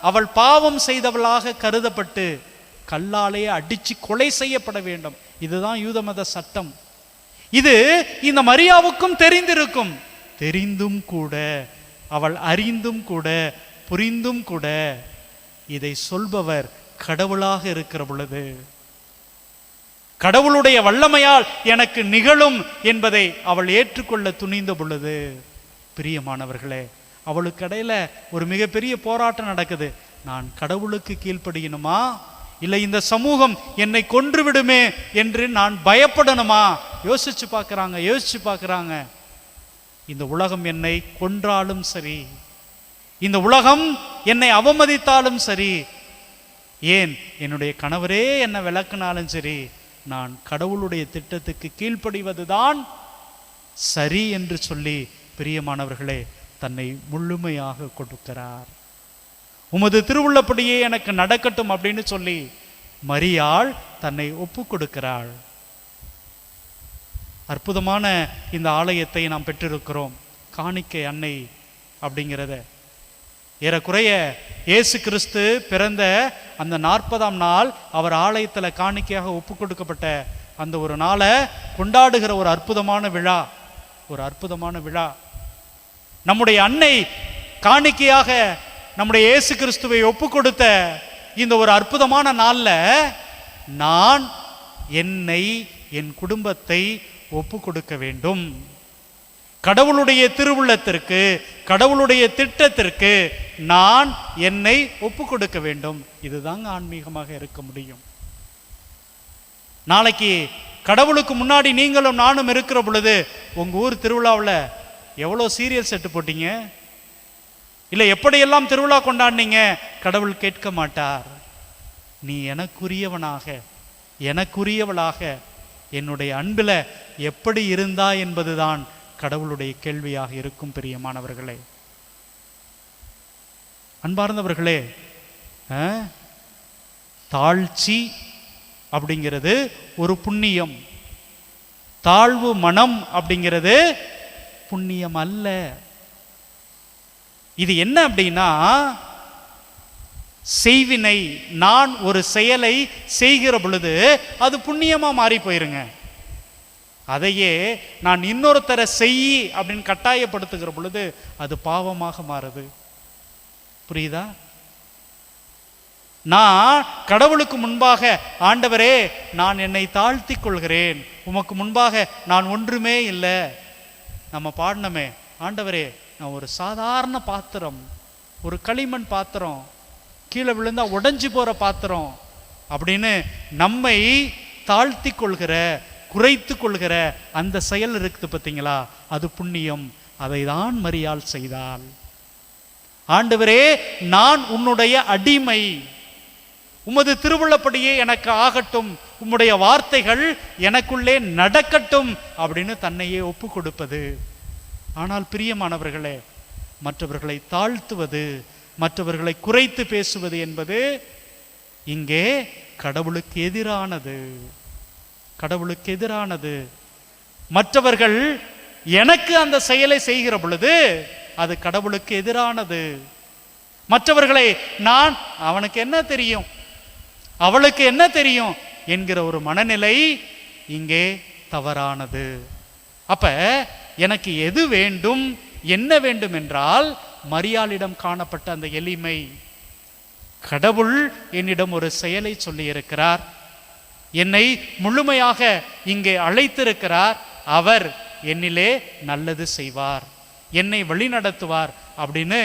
அவள் பாவம் செய்தவளாக கருதப்பட்டு கல்லாலே அடிச்சு கொலை செய்யப்பட வேண்டும். இதுதான் யூத மத சட்டம். இது இந்த மரியாவுக்கும் தெரிந்திருக்கும். தெரிந்தும் கூட, அவள் அறிந்தும் கூட, புரிந்தும் கூட இதை சொல்பவர் கடவுளாக இருக்கிற பொழுது, கடவுளுடைய வல்லமையால் எனக்கு நிகழும் என்பதை அவள் ஏற்றுக்கொள்ள துணிந்த பொழுது பிரியமானவர்களே, அவளுக்கு இடையில ஒரு மிகப்பெரிய போராட்டம் நடக்குது. நான் கடவுளுக்கு கீழ்ப்படியணுமா, இல்லை இந்த சமூகம் என்னை கொன்று விடுமே என்று நான் பயப்படணுமா? யோசிச்சு பார்க்குறாங்க. இந்த உலகம் என்னை கொன்றாலும் சரி, இந்த உலகம் என்னை அவமதித்தாலும் சரி, ஏன் என்னுடைய கணவரே என்னை விளக்குனாலும் சரி, நான் கடவுளுடைய திட்டத்துக்கு கீழ்ப்படிவதுதான் சரி என்று சொல்லி பிரியமானவர்களே தன்னை முழுமையாக கொடுக்கிறார். உமது திருவுள்ளப்படியே எனக்கு நடக்கட்டும் அப்படின்னு சொல்லி மரியாள் தன்னை ஒப்பு கொடுக்கிறாள். அற்புதமான இந்த ஆலயத்தை நாம் பெற்றிருக்கிறோம். காணிக்கை அன்னை அப்படிங்கிறத ஏறக்குறைய இயேசு கிறிஸ்து பிறந்த அந்த 40ஆம் நாள் அவர் ஆலயத்தில் காணிக்கையாக ஒப்பு கொடுக்கப்பட்ட அந்த ஒரு நாளை கொண்டாடுகிற ஒரு அற்புதமான விழா. நம்முடைய அன்னை காணிக்கையாக நம்முடைய இயேசு கிறிஸ்துவை ஒப்பு கொடுத்த இந்த ஒரு அற்புதமான நாள்ல நான் என்னை, என் குடும்பத்தை ஒப்பு கொடுக்க வேண்டும். கடவுளுடைய திருவுள்ளத்திற்கு, கடவுளுடைய திட்டத்திற்கு நான் என்னை ஒப்பு கொடுக்க வேண்டும். இதுதாங்க ஆன்மீகமாக இருக்க முடியும். நாளைக்கு கடவுளுக்கு முன்னாடி நீங்களும் நானும் இருக்கிற பொழுது உங்க ஊர் திருவிழாவில் எவ்வளோ சீரியல் செட்டு போட்டீங்க, இல்லை எப்படியெல்லாம் திருவிழா கொண்டாடினீங்க, கடவுள் கேட்க மாட்டார். நீ எனக்குரியவனாக, எனக்குரியவளாக, என்னுடைய அன்பில் எப்படி இருந்தா என்பதுதான் கடவுளுடைய கேள்வியாக இருக்கும். பிரியமானவர்களே, அன்பார்ந்தவர்களே, தாழ்ச்சி அப்படிங்கிறது ஒரு புண்ணியம், தாழ்வு மனம் அப்படிங்கிறது புண்ணியம் அல்ல. இது என்ன அப்படின்னா, செய்வினை, நான் ஒரு செயலை செய்கிற பொழுது அது புண்ணியமா மாறி போயிருங்க. அதையே நான் இன்னொருத்தரை செய் அப்படின்னு கட்டாயப்படுத்துகிற பொழுது அது பாவமாக மாறுது. புரியுதா? நான் கடவுளுக்கு முன்பாக, ஆண்டவரே நான் என்னை தாழ்த்தி கொள்கிறேன், உமக்கு முன்பாக நான் ஒன்றுமே இல்லை. நம்ம பாடினமே, ஆண்டவரே நான் ஒரு சாதாரண பாத்திரம், ஒரு களிமண் பாத்திரம், கீழே விழுந்தா உடைஞ்சு போற பாத்திரம் அப்படின்னு நம்மை தாழ்த்தி கொள்கிற, குறைத்து கொள்கிற அந்த செயல் இருக்குது பார்த்தீங்களா, அது புண்ணியம். அதை தான் மரியாள் செய்தாள். ஆண்டவரே நான் உன்னுடைய அடிமை, உமது திருவுள்ளப்படியே எனக்கு ஆகட்டும், உம்முடைய வார்த்தைகள் எனக்குள்ளே நடக்கட்டும் அப்படின்னு தன்னையே ஒப்பு கொடுப்பது. ஆனால் பிரியமானவர்களே, மற்றவர்களை தாழ்த்துவது, மற்றவர்களை குறைத்து பேசுவது என்பது இங்கே கடவுளுக்கு எதிரானது. கடவுளுக்கு எதிரானது. மற்றவர்கள் எனக்கு அந்த செயலை செய்கிற பொழுது அது கடவுளுக்கு எதிரானது. மற்றவர்களை நான், அவனுக்கு என்ன தெரியும், அவளுக்கு என்ன தெரியும் என்கிற ஒரு மனநிலை இங்கே தவறானது. அப்ப எனக்கு எது வேண்டும், என்ன வேண்டும் என்றால் மரியாளிடம் காணப்பட்ட அந்த எளிமை. கடவுள் என்னிடம் ஒரு செயலை சொல்லி இருக்கிறார், என்னை முழுமையாக இங்கே அழைத்திருக்கிறார், அவர் என்னிலே நல்லது செய்வார், என்னை வழிநடத்துவார் அப்படின்னு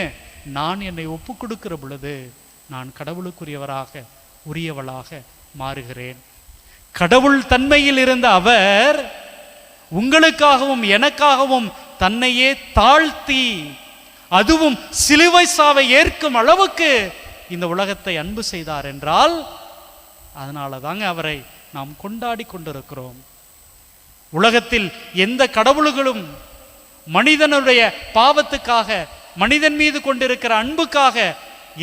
நான் என்னை ஒப்பு கொடுக்கிற பொழுது நான் கடவுளுக்குரியவராக, உரியவளாக மாறுகிறேன். கடவுள் தன்மையில் இருந்த அவர் உங்களுக்காகவும் எனக்காகவும் தன்னையே தாழ்த்தி, அதுவும் சிலுவை சாவை ஏற்கும் அளவுக்கு இந்த உலகத்தை அன்பு செய்தார் என்றால் அதனால தாங்க அவரை நாம் கொண்டாடி கொண்டிருக்கிறோம். உலகத்தில் எந்த கடவுள்களும் மனிதனுடைய பாவத்துக்காக, மனிதன் மீது கொண்டிருக்கிற அன்புக்காக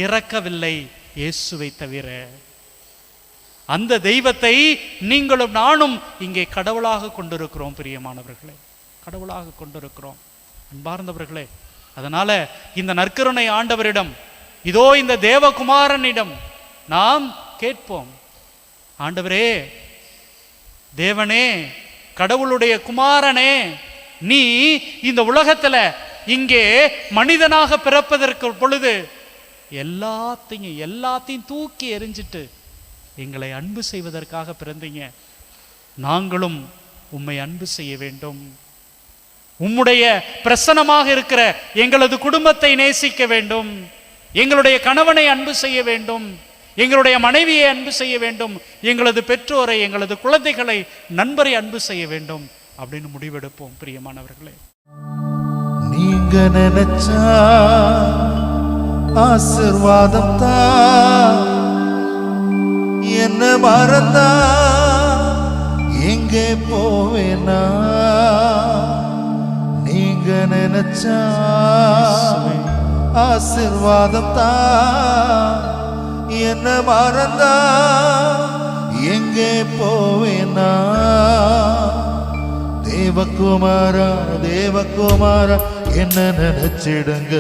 இறக்கவில்லை, இயேசுவை தவிர. அந்த தெய்வத்தை நீங்களும் நானும் இங்கே கடவுளாக கொண்டிருக்கிறோம். பிரியமானவர்களே, கடவுளாக கொண்டிருக்கிறோம். அன்பார்ந்தவர்களே, அதனால இந்த நற்கருணை ஆண்டவரிடம், இதோ இந்த தேவகுமாரனிடம் நாம் கேட்போம். ஆண்டவரே, தேவனே, கடவுளுடைய குமாரனே, நீ இந்த உலகத்துல இங்கே மனிதனாக பிறப்பதற்கு பொழுது எல்லாத்தையும் தூக்கி எறிஞ்சிட்டு எங்களை அன்பு செய்வதற்காக பிறந்தீங்க. நாங்களும் உம்மை அன்பு செய்ய வேண்டும். உம்முடைய பிரசன்னமாக இருக்கிற எங்களது குடும்பத்தை நேசிக்க வேண்டும், எங்களுடைய கணவனை அன்பு செய்ய வேண்டும், எங்களுடைய மனைவியை அன்பு செய்ய வேண்டும், எங்களது பெற்றோரை, எங்களது குழந்தைகளை, நண்பரை அன்பு செய்ய வேண்டும் அப்படின்னு முடிவெடுப்போம். பிரியமானவர்களே, நீங்க நினைச்சா ஆசீர்வாதம் தான், என்ன மறந்தா எங்கே போவேனா? நீங்க நினைச்சா ஆசீர்வாதம் தான், என்ன மறந்தா எங்கே போவேனா? தேவகுமாரா, தேவகுமாரா என்ன நினைச்சிடுங்க.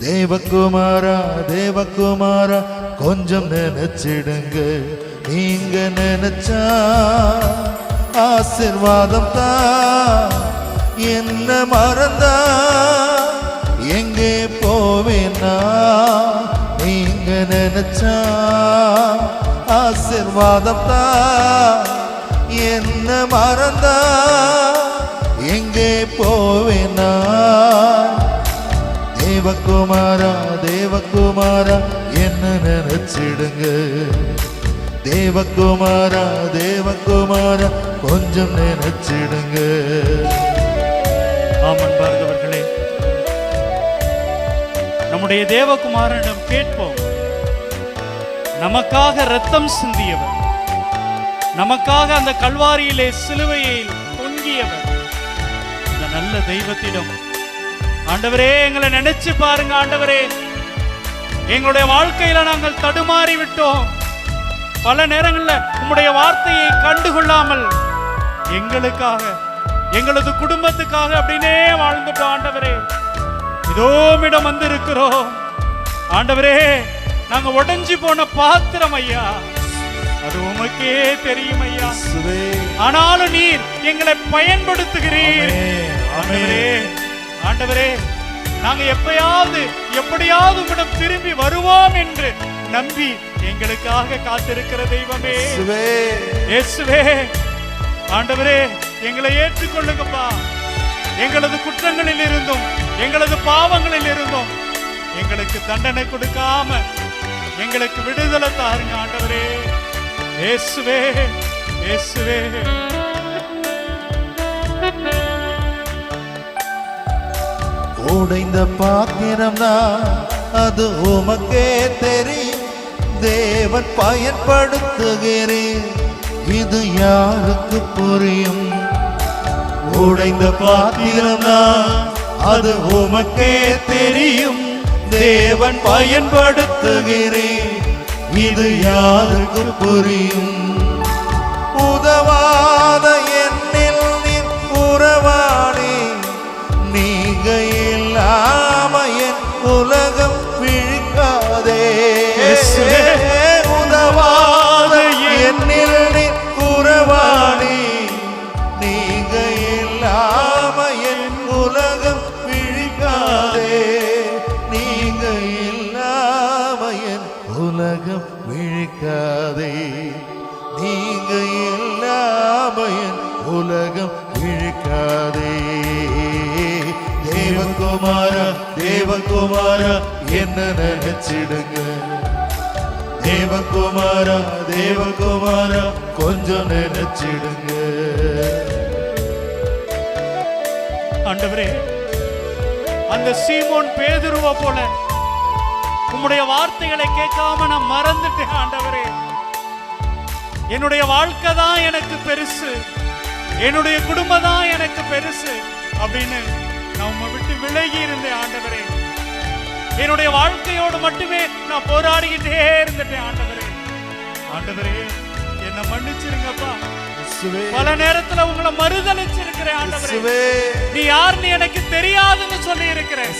தேவகுமாரா, தேவகுமாரா கொஞ்சம் நினைச்சிடுங்க. நீங்க நினைச்சா ஆசீர்வாதம் தான், என்ன மறந்தா எங்கே போவேனா நீங்க நினைச்சா ஆசீர்வாதம் தான் என்ன மறந்தா எங்கே போவேனா தேவகுமாரா தேவகுமாரா என்ன நினைச்சிடுங்க தேவகுமாரா தேவகுமாரா கொஞ்சம் நினைச்சிடுங்க. ஆமன் பார்ந்தவர்களே, நம்முடைய தேவகுமாரனிடம் கேட்போம். நமக்காக இரத்தம் சிந்தியவர், நமக்காக அந்த கல்வாரியிலே சிலுவையை தொங்கியவர், இந்த நல்ல தெய்வத்திடம் ஆண்டவரே எங்களை நினைச்சு பாருங்க. ஆண்டவரே, எங்களுடைய வாழ்க்கையில நாங்கள் தடுமாறி விட்டோம். பல நேரங்களில் உம்முடைய வார்த்தையை கண்டுகொள்ளாமல் எங்களுக்காக எங்களது குடும்பத்துக்காக அப்படின்னே வாழ்ந்துட்டோம். ஆண்டவரே, இதோமிடம் வந்து இருக்கிறோம். ஆண்டவரே, நாங்க உடைஞ்சு போன பாத்திரம் ஐயா, அது உமக்கே தெரியும் ஐயா. ஆனாலும் நீர் எங்களை பயன்படுத்துகிறீர். ஆண்டவரே, ஆண்டவரே, நாங்க எப்படியாவது உம்மிடம் திரும்பி வருவோம் என்று நம்பி எங்களுக்காக காத்திருக்கிற தெய்வமே இயேசுவே, ஆண்டவரே எங்களை ஏற்றுக்கொள்ளுங்கப்பா. எங்களது குற்றங்களில் இருந்தும் எங்களது பாவங்களில் இருந்தும் எங்களுக்கு தண்டனை கொடுக்காம எங்களுக்கு விடுதலை தாருங்க ஆண்டவரே. இயேசுவே, இயேசுவே. உடைந்த பாத்திரம்னா அது உமக்கே தெரியும். தேவன் பயன்படுத்துகிறேன், இது யாருக்கு புரியும்? உடைந்த பாத்திரம்னா அது உமக்கே தெரியும். தேவன் பயன்படுத்துகிறேன், இது யாருக்கு புரியும்? உதவாத என்னில் நீர் உறவாடி, நீங்க இல்லாம என் உலகம் விழிக்காதே. உதவாத என்னில் நீர் உறவாடி, நீங்க இல்லாம என் உலகம் விழிக்காதே. நீங்க இல்லாம என் உலகம் விழிக்காதே. நீங்க இல்லாம என் உலகம் விழிக்காதே. தேவகுமாரா தேவகுமாரா என்ன நினைச்சிடுங்க. தேவகுமாரா தேவகுமாரா கொஞ்சம் நினைச்சிடுங்க. ஆண்டவரே, அந்த சீமோன் பேதுருவை போல உம்முடைய வார்த்தைகளை கேட்காம நான் மறந்துட்டேன். ஆண்டவரே, என்னுடைய வாழ்க்கை தான் எனக்கு பெருசு, என்னுடைய குடும்பம் தான் எனக்கு பெருசு அப்படின்னு நான் உம்மை விட்டு விலகி இருந்தேன். ஆண்டவரே, என்னுடைய வாழ்க்கையோடு மட்டுமே நான் போராடிக்கிட்டே இருந்துட்டேன். ஆண்டவரே, ஆண்டவரே என்னை மன்னிச்சிருங்கப்பா. பல நேரத்துல உங்களை மறுதலிச்சிருக்கிறேன். ஆண்டவரே, நீ யாருன்னு எனக்கு தெரியாதுன்னு சொல்லி இருக்கிறேன்.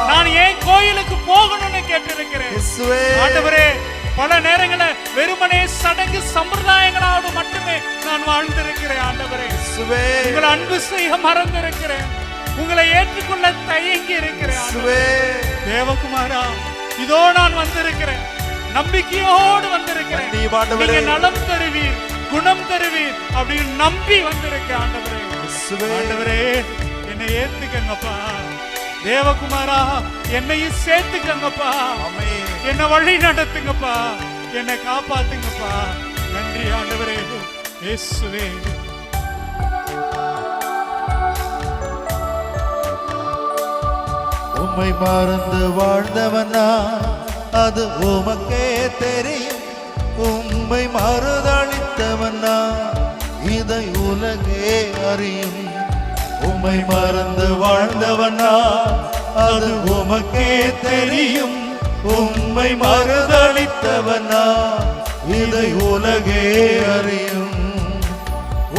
நான் ஏன் கோயிலுக்கு போகணும்னு கேட்டிருக்கிறேன். ஆண்டவரே, பல நேரங்கள வெறுமனே சடங்கு சம்பிரதாயங்களோடு மட்டுமே நான் வாழ்ந்திருக்கிறேன். ஆண்டவரே, உங்களை அன்பு செய்ய மறந்திருக்கிறேன், உங்களை ஏற்றுக்கொள்ள தயங்கி இருக்கிறேன். தேவகுமாரா, இதோ நான் வந்திருக்கிறேன், நம்பிக்கையோடு வந்திருக்கிறேன். நீங்க நலம் தருவீர், குணம் தருவீர் அப்படின்னு நம்பி வந்திருக்கேன். ஆண்டவரே, ஆண்டவரே என்னை ஏத்துக்கங்கப்பா. தேவகுமாரா, என்னையும் சேர்த்துக்கங்கப்பா. என்ன வழி நடத்துங்கப்பா, என்னை காப்பாத்துங்கப்பா. நன்றி ஆண்டவரே இயேசுவே. உம்மை மறந்து வாழ்ந்தவனா அது உமக்கே தெரியும். உம்மை மறுதளித்தவனா இதை உலகே அறியும். உம்மை மறந்து வாழ்ந்தவனா அது உமக்கே தெரியும். உம்மை மறுதளித்தவனா இதை உலகே அறியும்.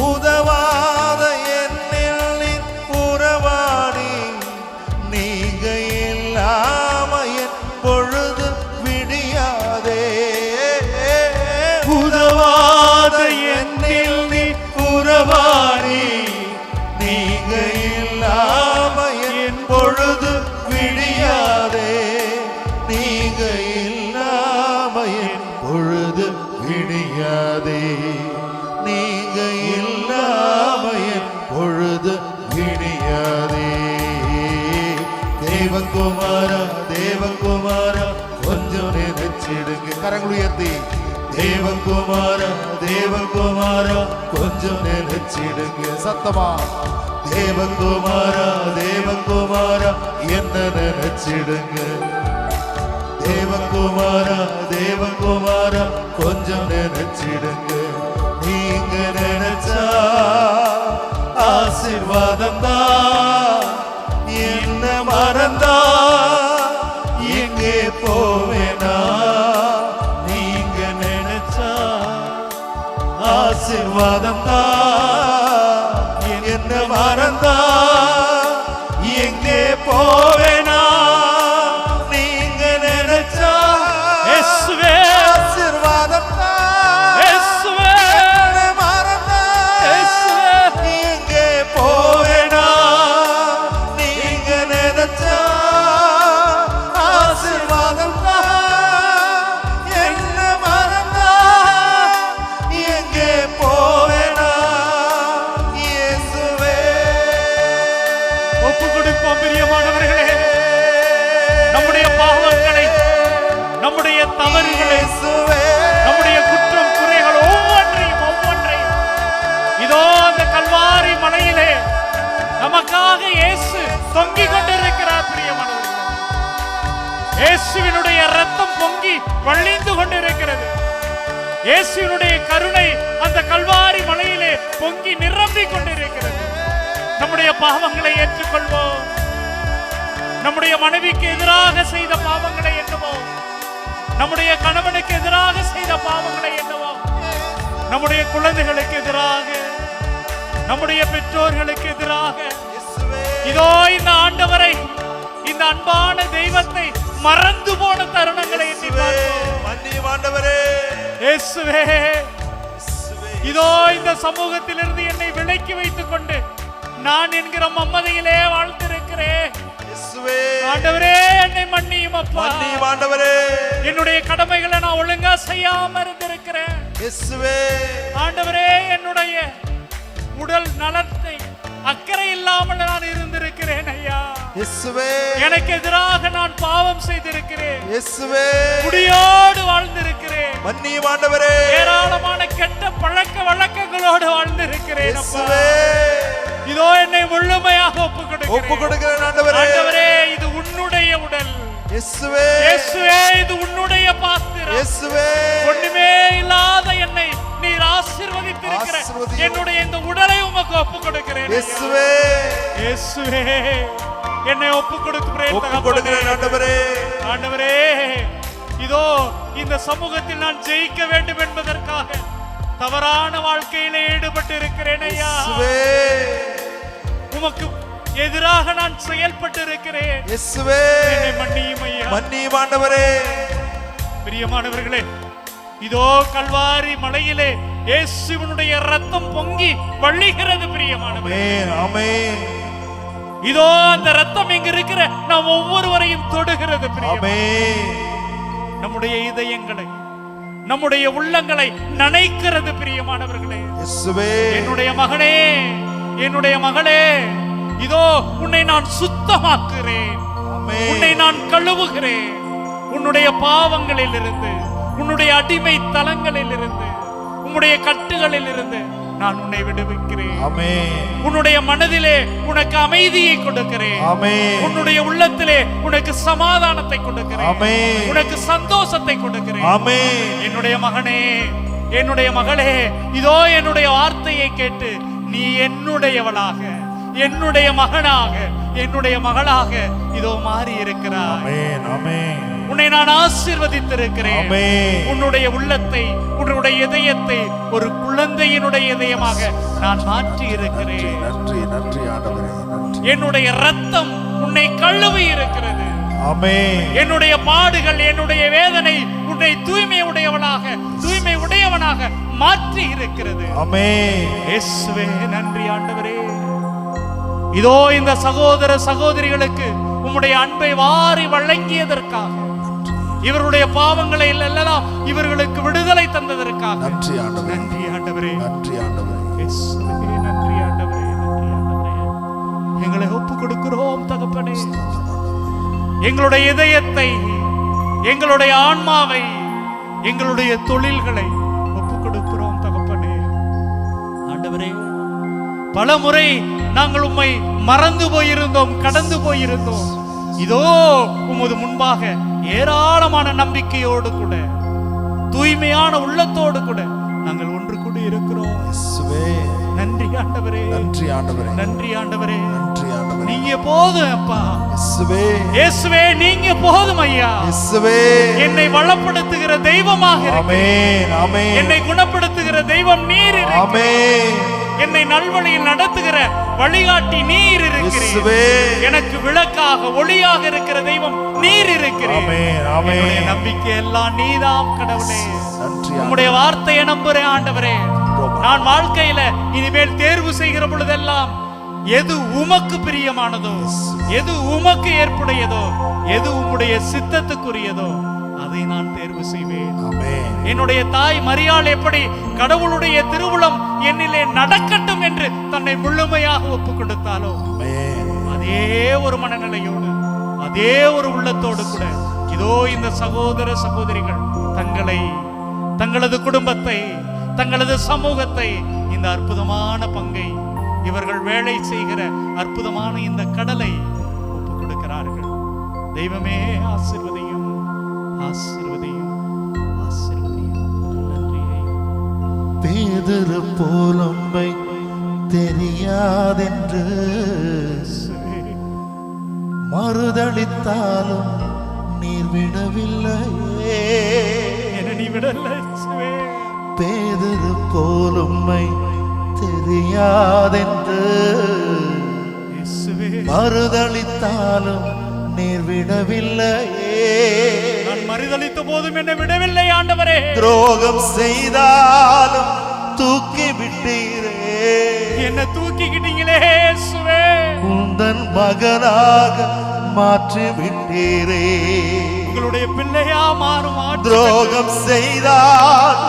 உதவாத என்னில் நீ உறவாடி, நீங்க இல்லாம என் பொழுது விடியாதே. உதவாத என்னில் நீ உறவாடி, நீங்க இல்லாம என் பொழுது விடியாதே. தேவகுமாரா தேவகுமாரா கொஞ்சம் நினைச்சிடுங்க. கரங்கள் உயர்த்தி தேவகுமாரா தேவகுமாரா கொஞ்சம் நினைச்சிடுங்க. சத்தமா தேவகுமாரா தேவகுமாரா என்ன நினைச்சிடுங்க. தேவகுமாரா தேவகுமாரா கொஞ்சம் நினைச்சிடுங்க. நீங்க நினைச்சா ஆசீர்வாதம் தான். என்ன மறந்தா எங்கே போவேனா. நீங்க நினைச்சா ஆசீர்வாதம் தான். என்ன மறந்தா எங்கே போவேனா. நீங்க நினைச்சா இயேசுவே ஆசீர்வாதம் தான். இயேசுவே என்ன மறந்தா இயேசுவே எங்கே போவேனா. நீங்க நினைச்சா ஆசீர்வாதம் தான். என்ன மறந்தா எங்கே போவேனா. இயேசுவே ஒப்பு கொடுப்போம். பிரியமானவர்களே, நம்முடைய பாவங்களை, நம்முடைய தவறுகளை, இயேசுவே நம்முடைய குற்றம் குறைகள் ஒவ்வொன்றையும் இதோ அந்த கல்வாரி மலையிலே நமக்காக இயேசு தொங்கிக் கொண்டிருக்கிறார். பிரியமானவர்களே, இயேசுவினுடைய ரத்தம் பொங்கி வழிந்து கொண்டிருக்கிறது. இயேசுவினுடைய கருணை அந்த கல்வாரி மலையிலே பொங்கி நிரம்பிக் கொண்டிருக்கிறது. நம்முடைய பாவங்களை ஏற்றுக்கொள்வோம். நம்முடைய மனைவிக்கு எதிராக செய்த பாவங்களை எண்ணுவோம். நம்முடைய கணவனுக்கு எதிராக செய்த பாவங்களை எண்ணுவோம். நம்முடைய குழந்தைகளுக்கு எதிராக, நம்முடைய பெற்றோர்களுக்கு எதிராக இதோ இந்த ஆண்டவரை, இந்த அன்பான தெய்வத்தை மறந்து போன தருணங்களை எண்ணி பார்ப்போம். மன்னியும் ஆண்டவரே. இயேசுவே, இதோ இந்த சமூகத்திலிருந்து என்னை விலக்கி வைத்துக் கொண்டு நான் என்கிற மம்மதையிலே வாழ்ந்திருக்கிறேன். இயேசுவே ஆண்டவரே, என்னை மன்னியும் அப்பா. மன்னியும் ஆண்டவரே. என்னுடைய கடமைகளை நான் ஒழுங்கா செய்யாம இருந்திருக்கிறேன். இயேசுவே ஆண்டவரே, என்னுடைய உடல் நலத்தை அக்கறை இல்லாமல் நான் இருந்திருக்கிறேன் ஐயா. இயேசுவே எனக்கு எதிராக நான் பாவம் செய்திருக்கிறேன். இயேசுவே குடியோடு வாழ்ந்திருக்கிறேன். மன்னியும் ஆண்டவரே. ஏராளமான கெட்ட பழக்க வழக்கங்களோடு வாழ்ந்திருக்கிறேன் அப்பா. இயேசுவே இதோ என்னை முழுமையாக ஒப்பு ஒப்பு கொடுக்கிறேன். கொடுக்கிறேன் ஆண்டவரே. ஆண்டவரே, இது உன்னுடைய உடல். இயேசுவே இயேசுவே, இது உன்னுடைய பாத்திரம். இயேசுவே ஒண்ணுமே இல்லாத என்னை நீர் ஆசீர்வதித்திருக்கிற ஆசீர்வதியும். என்னுடைய இந்த உடலை உமக்கு ஒப்பு கொடுக்கிறேன். இயேசுவே இயேசுவே, என்னை ஒப்பு கொடுக்கிறேன் ஒப்பு கொடுக்கிறேன் ஆண்டவரே. ஆண்டவரே, இதோ இந்த சமூகத்தில் நான் ஜெயிக்க வேண்டும் என்பதற்காக தவறான வாழ்க்கையில ஈடுபட்டு இருக்கிறேன் ஐயா. இயேசுவே உமக்கு எதிராக நான் செயல்பட்டு இருக்கிறேன். இயேசுவே என்னை மன்னியும் ஐயா. மன்னியும் ஆண்டவரே. பிரியமானவர்களே, இதோ கல்வாரி மலையிலே இயேசுவினுடைய ரத்தம் பொங்கி வழிகிறது. பிரியமானவர்களே, ஆமென் ஆமென் இதோ அந்த ரத்தம் இங்க இருக்கிற நாம் ஒவ்வொருவரையும் தொடுகிறது. ஆமென். நம்முடைய இதயங்களை, நம்முடைய உள்ளங்களை நனைக்கிறது. பிரியமானவர்களே, இயேசுவே என்னுடைய மகனே, என்னுடைய மகளே, இதோ உன்னை நான் சுத்தமாக்குகிறேன். ஆமென். உன்னை நான் கழுவுகிறேன். உன்னுடைய பாவங்களில் இருந்து, உன்னுடைய அடிமை தலங்களில் இருந்து, உன்னுடைய கட்டுகளில் இருந்து நான் உன்னை விடுவிக்கிறேன். ஆமென் உன்னுடைய மனதிலே உனக்கு அமைதியை கொடுக்கிறேன். ஆமென் உன்னுடைய உள்ளத்திலே உனக்கு சமாதானத்தை கொடுக்கிறேன். ஆமென் உனக்கு சந்தோஷத்தை கொடுக்கிறேன். ஆமென். என்னுடைய மகனே, என்னுடைய மகளே, இதோ என்னுடைய வார்த்தையை கேட்டு நீ என்னுடையவளாக, என்னுடைய மகனாக, என்னுடைய மகளாக இதோ மாறி இருக்கிறாய். ஆமென் ஆமென். உன்னை நான் ஆசீர்வதித்திருக்கிறேன். ஆமென். உன்னுடைய உள்ளத்தை, உன்னுடைய இதயத்தை ஒரு குழந்தையினுடைய இதயமாக நான் மாற்றி இருக்கிறேன். நன்றி நன்றி ஆண்டவரே, நன்றி. என்னுடைய ரத்தம் உன்னை கழுவி இருக்கிறது. ஆமென். என்னுடைய பாடுகள், என்னுடைய வேதனை உன்னை தூய்மை உடையவனாக மாற்றி இருக்கிறது. ஆமென். இயேசுவே, நன்றி ஆண்டவரே. இதோ இந்த சகோதர சகோதரிகளுக்கு உம்முடைய அன்பை வாரி வழங்கியதற்காக, இவருடைய பாவங்களை எல்லாம் இவர்களுக்கு விடுதலை தந்ததற்காக நன்றி ஆண்டவரே, நன்றி ஆண்டவரே. நன்றி ஆண்டவரே. இயேசுவே, நன்றி ஆண்டவரே, நன்றி ஆண்டவரே. எங்களை ஒப்பு கொடுக்கிறோம் தகப்பனே. எங்களுடைய இதயத்தை, எங்களுடைய ஆன்மாவை, எங்களுடைய தொழில்களை ஒப்புக் கொடுக்கிறோம் தகப்பனே. ஆண்டவரே, பல முறை நாங்கள் உம்மை மறந்து போயிருந்தோம், கடந்து போயிருந்தோம். இதோ உமது முன்பாக ஏராளமான நம்பிக்கையோடு கூட, தூய்மையான உள்ளத்தோடு கூட நாங்கள் ஒன்று கூட இருக்கிறோம். நன்றி ஆண்டவரே, நன்றி ஆண்டவரே, நன்றி ஆண்டவரே, நன்றி ஆண்டவரே. நீங்க போதும் அப்பா. இயேசுவே, இயேசுவே நீங்க போதும் ஐயா. இயேசுவே, என்னை வளப்படுத்துகிற தெய்வமாக ஆமென், ஆமென். என்னை குணப்படுத்துகிற தெய்வம் நீர் இருக்கிறீர். ஆமென். என்னை நல்வழியில் நடத்துகிற வழிகாட்டி நீர் இருக்கிறீர். எனக்கு விளக்காக ஒளியாக இருக்கிற தெய்வம் நீர் இருக்கிறீர். ஆமென், ஆமென். என்னுடைய நம்பிக்கை எல்லாம் நீதாம் கடவுளே. நன்றி உம்முடைய வார்த்தையை நம்புறேன் ஆண்டவரே. நான் வாழ்க்கையில இனிமேல் தேர்வு செய்கிற பொழுதெல்லாம் எது உமக்கு பிரியமானதோ, எது உமக்கு ஏற்புடையதோ, எது உம்முடைய சித்தத்துக்குரியதோ அதை நான் தேர்வு செய்வேன். ஆமென். என்னுடைய தாய் மரியாள் எப்படி கடவுளுடைய திருவுளம் என்னிலே நடக்கட்டும் என்று தன்னை முழுமையாக ஒப்பு கொடுத்தாலோ, ஆமென். அதே ஒரு மனநிலையோடு, அதே ஒரு உள்ளத்தோடு கூட இதோ இந்த சகோதர சகோதரிகள் தங்களது குடும்பத்தை, தங்களது சமூகத்தை, இந்த அற்புதமான பங்கை, இவர்கள் வேலை செய்கிற அற்புதமான இந்த கடலை ஒப்பு கொடுக்கிறார்கள். தெய்வமே ஆசீர்வதியும், ஆசீர்வதியும், ஆசீர்வதியும். நன்றி. பேதுரு போலம்பை தெரியாதென்று மறுதளித்தாலும் நீர் விடவில்லையே. நீ விடல. பேதுரு போலும்மை தெரியாதென்று மறுதளித்தாலும் நீர் விடவில்லையே. நான் மறுதளித்த போதும் என்னை விடவில்லை ஆண்டவரே. துரோகம் செய்தாலும் தூக்கி விட்டீரே. என்ன தூக்கிக்கிட்டீங்களே இயேசுவே. உந்தன் மகனாக மாற்றி விட்டீரே. உங்களுடைய பிள்ளையா மாறும். துரோகம் செய்தால்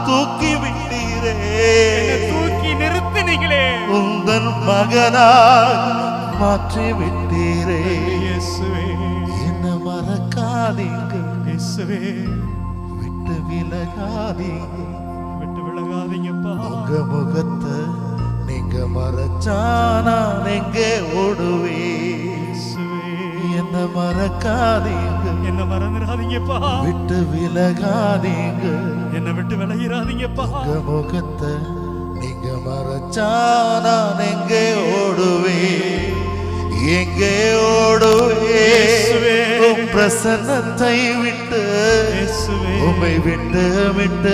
தூக்கி விட்டீரே. தூக்கி நிறுத்தினீங்களே. உந்தன் மகனாக மாற்றி விட்டீரே. இயேசுவே, என்ன மறக்காதீங்க இயேசுவே. விட்டு விலகாதீங்க, விட்டு விலகாதீங்கப்பா. உங்க முகத்தை நீங்க மறைச்சானா எங்க ஓடுவே. என்ன மறக்காதீங்க, என்ன மறந்துடாதீங்கப்பா. விட்டு விலகாதீங்க, என்ன விட்டு விலகிறாதீங்கப்பா. உங்க முகத்தை நீங்க மறைச்சானா எங்க ஓடுவே. எங்கே ஓடுவே. உம் பிரசன்னத்தை விட்டு, உம்மை விட்டு விட்டு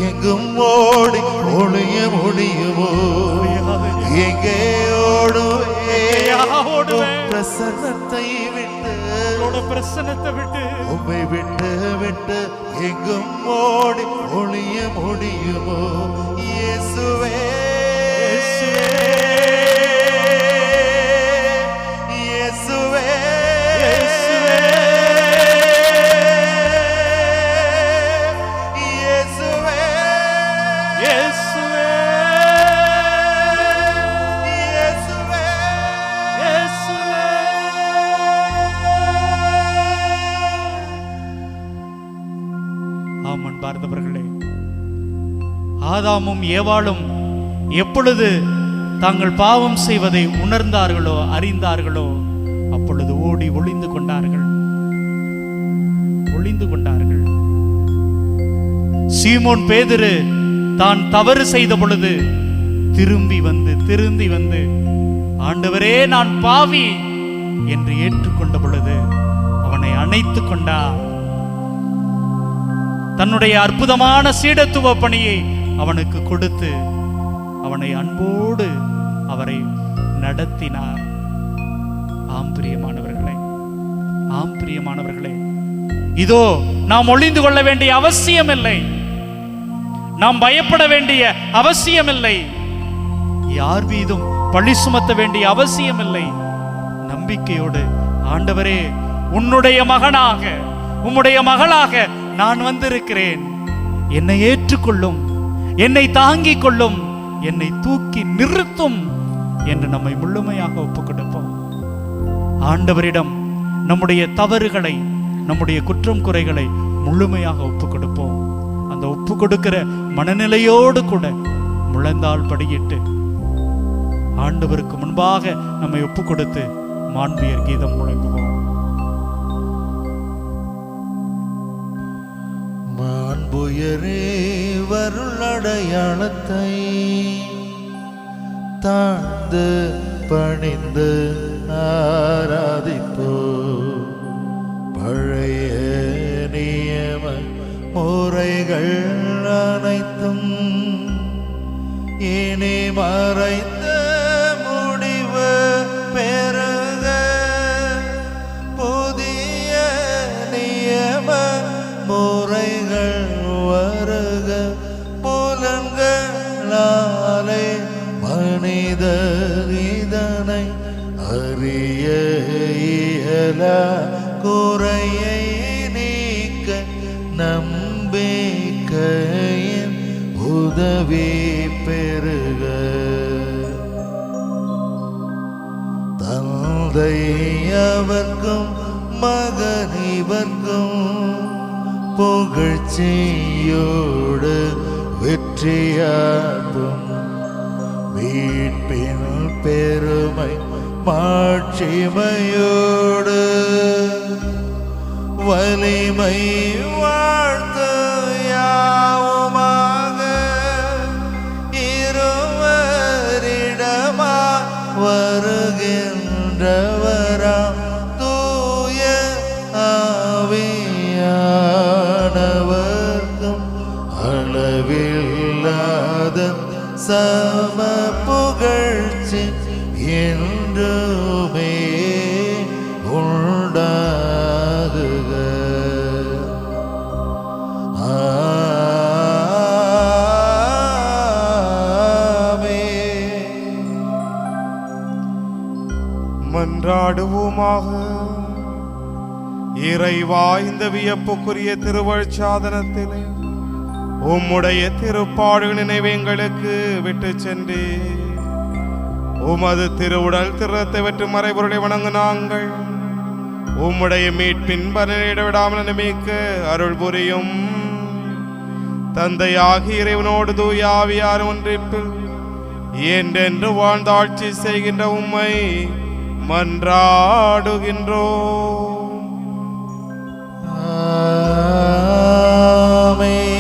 எங்கும் ஓடி ஒளிய முடியுமோ. எங்கே ஓடுவே. பிரசன்னத்தை விட்டு, பிரசன்னத்தை விட்டு, உம்மை விட்டு விட்டு எங்கும் ஓடி ஒளிய முடியுமோ. இயேசுவே, இயேசுவே, இயேசுவே, இயேசுவே, இயேசுவே, இயேசுவே. ஆமன் பார்த்தவர்களே, ஆதாமும் ஏவாளும் எப்பொழுது தாங்கள் பாவம் செய்வதை உணர்ந்தார்களோ, அறிந்தார்களோ, அப்பொழுது ஓடி ஒளிந்து கொண்டார்கள். சீமோன் பேதுரு தான் தவறு செய்த பொழுது திரும்பி வந்து ஆண்டவரே நான் பாவி என்று ஏற்றுக்கொண்ட பொழுது அவனை அணைத்து கொண்டார். தன்னுடைய அற்புதமான சீடத்துவ பணியை அவனுக்கு கொடுத்து அவனை அன்போடு அவரை நடத்தினார். ஆம் பிரியமானவர்களே, இதோ நாம் ஒளிந்து கொள்ள வேண்டிய அவசியம் இல்லை, நாம் பயப்பட வேண்டிய அவசியம் இல்லை, யார் மீதும் பழி சுமத்த வேண்டிய அவசியம் இல்லை. நம்பிக்கையோடு ஆண்டவரே உன்னுடைய மகனாக, உம்முடைய மகளாக நான் வந்திருக்கிறேன், என்னை ஏற்றுக்கொள்ளும், என்னை தாங்கிக் கொள்ளும், என்னை தூக்கி நிறுத்தும் என்று நம்மை முழுமையாக ஒப்புக் கொடுப்போம். ஆண்டவரிடம் நம்முடைய தவறுகளை, நம்முடைய குற்றம் குறைகளை முழுமையாக ஒப்பு கொடுப்போம். அந்த ஒப்பு கொடுக்கிற மனநிலையோடு கூட முழந்தாள் படியிட்டு ஆண்டவருக்கு முன்பாக நம்மை ஒப்பு கொடுத்து மாண்பியர் கீதம் முழங்குவோம். மாண்புயரே வருளடையாளத்தை தாழ்ந்து பணிந்து ஆராதிப்போ. பழைய நியம முறைகள் அனைத்தும் இனி மறைந்த முடிவு பெருக. புதிய நியம முறைகள் வருக. புலன்களாலே மனிதர் இதனை அறிய இயலா. குறையை நீக்க நம்பிக்கையின் உதவி பெருக. தந்தை அவர்க்கும் மகன் இவர்க்கும் புகழ்ச்சியோடு வெற்றியாகும். மீட்பின் பெருமை மாட்சிமையோடு வலிமை வாழ்த்து யாவுமாக. இருவரிடமா வருகின்றவராம் தூய ஆவியானவர்க்கும் அளவில்லாத சம புகழ்ச்சி என்றுமே உண்டாகுக. ஆமென். மன்றாடுவோமாக. இறைவா, இந்த வியப்புக்குரிய திருவழிச்சாதனத்திலே உம்முடைய திருப்பாடுகள் நினைவை எங்களுக்கு விட்டு சென்றே உமது திருவுடல் திருத்தை வெற்று மறைபொருளை வணங்கு நாங்கள் உம்முடைய மீட்பின் பலனிட விடாமல் நினைக்க அருள் புரியும். தந்தையாகி இறைவனோடு தூய ஆவியார் ஒன்றிப்பில் என்றென்று வாழ்ந்து ஆட்சி செய்கின்ற உம்மை மன்றாடுகின்றோம். ஆமென்.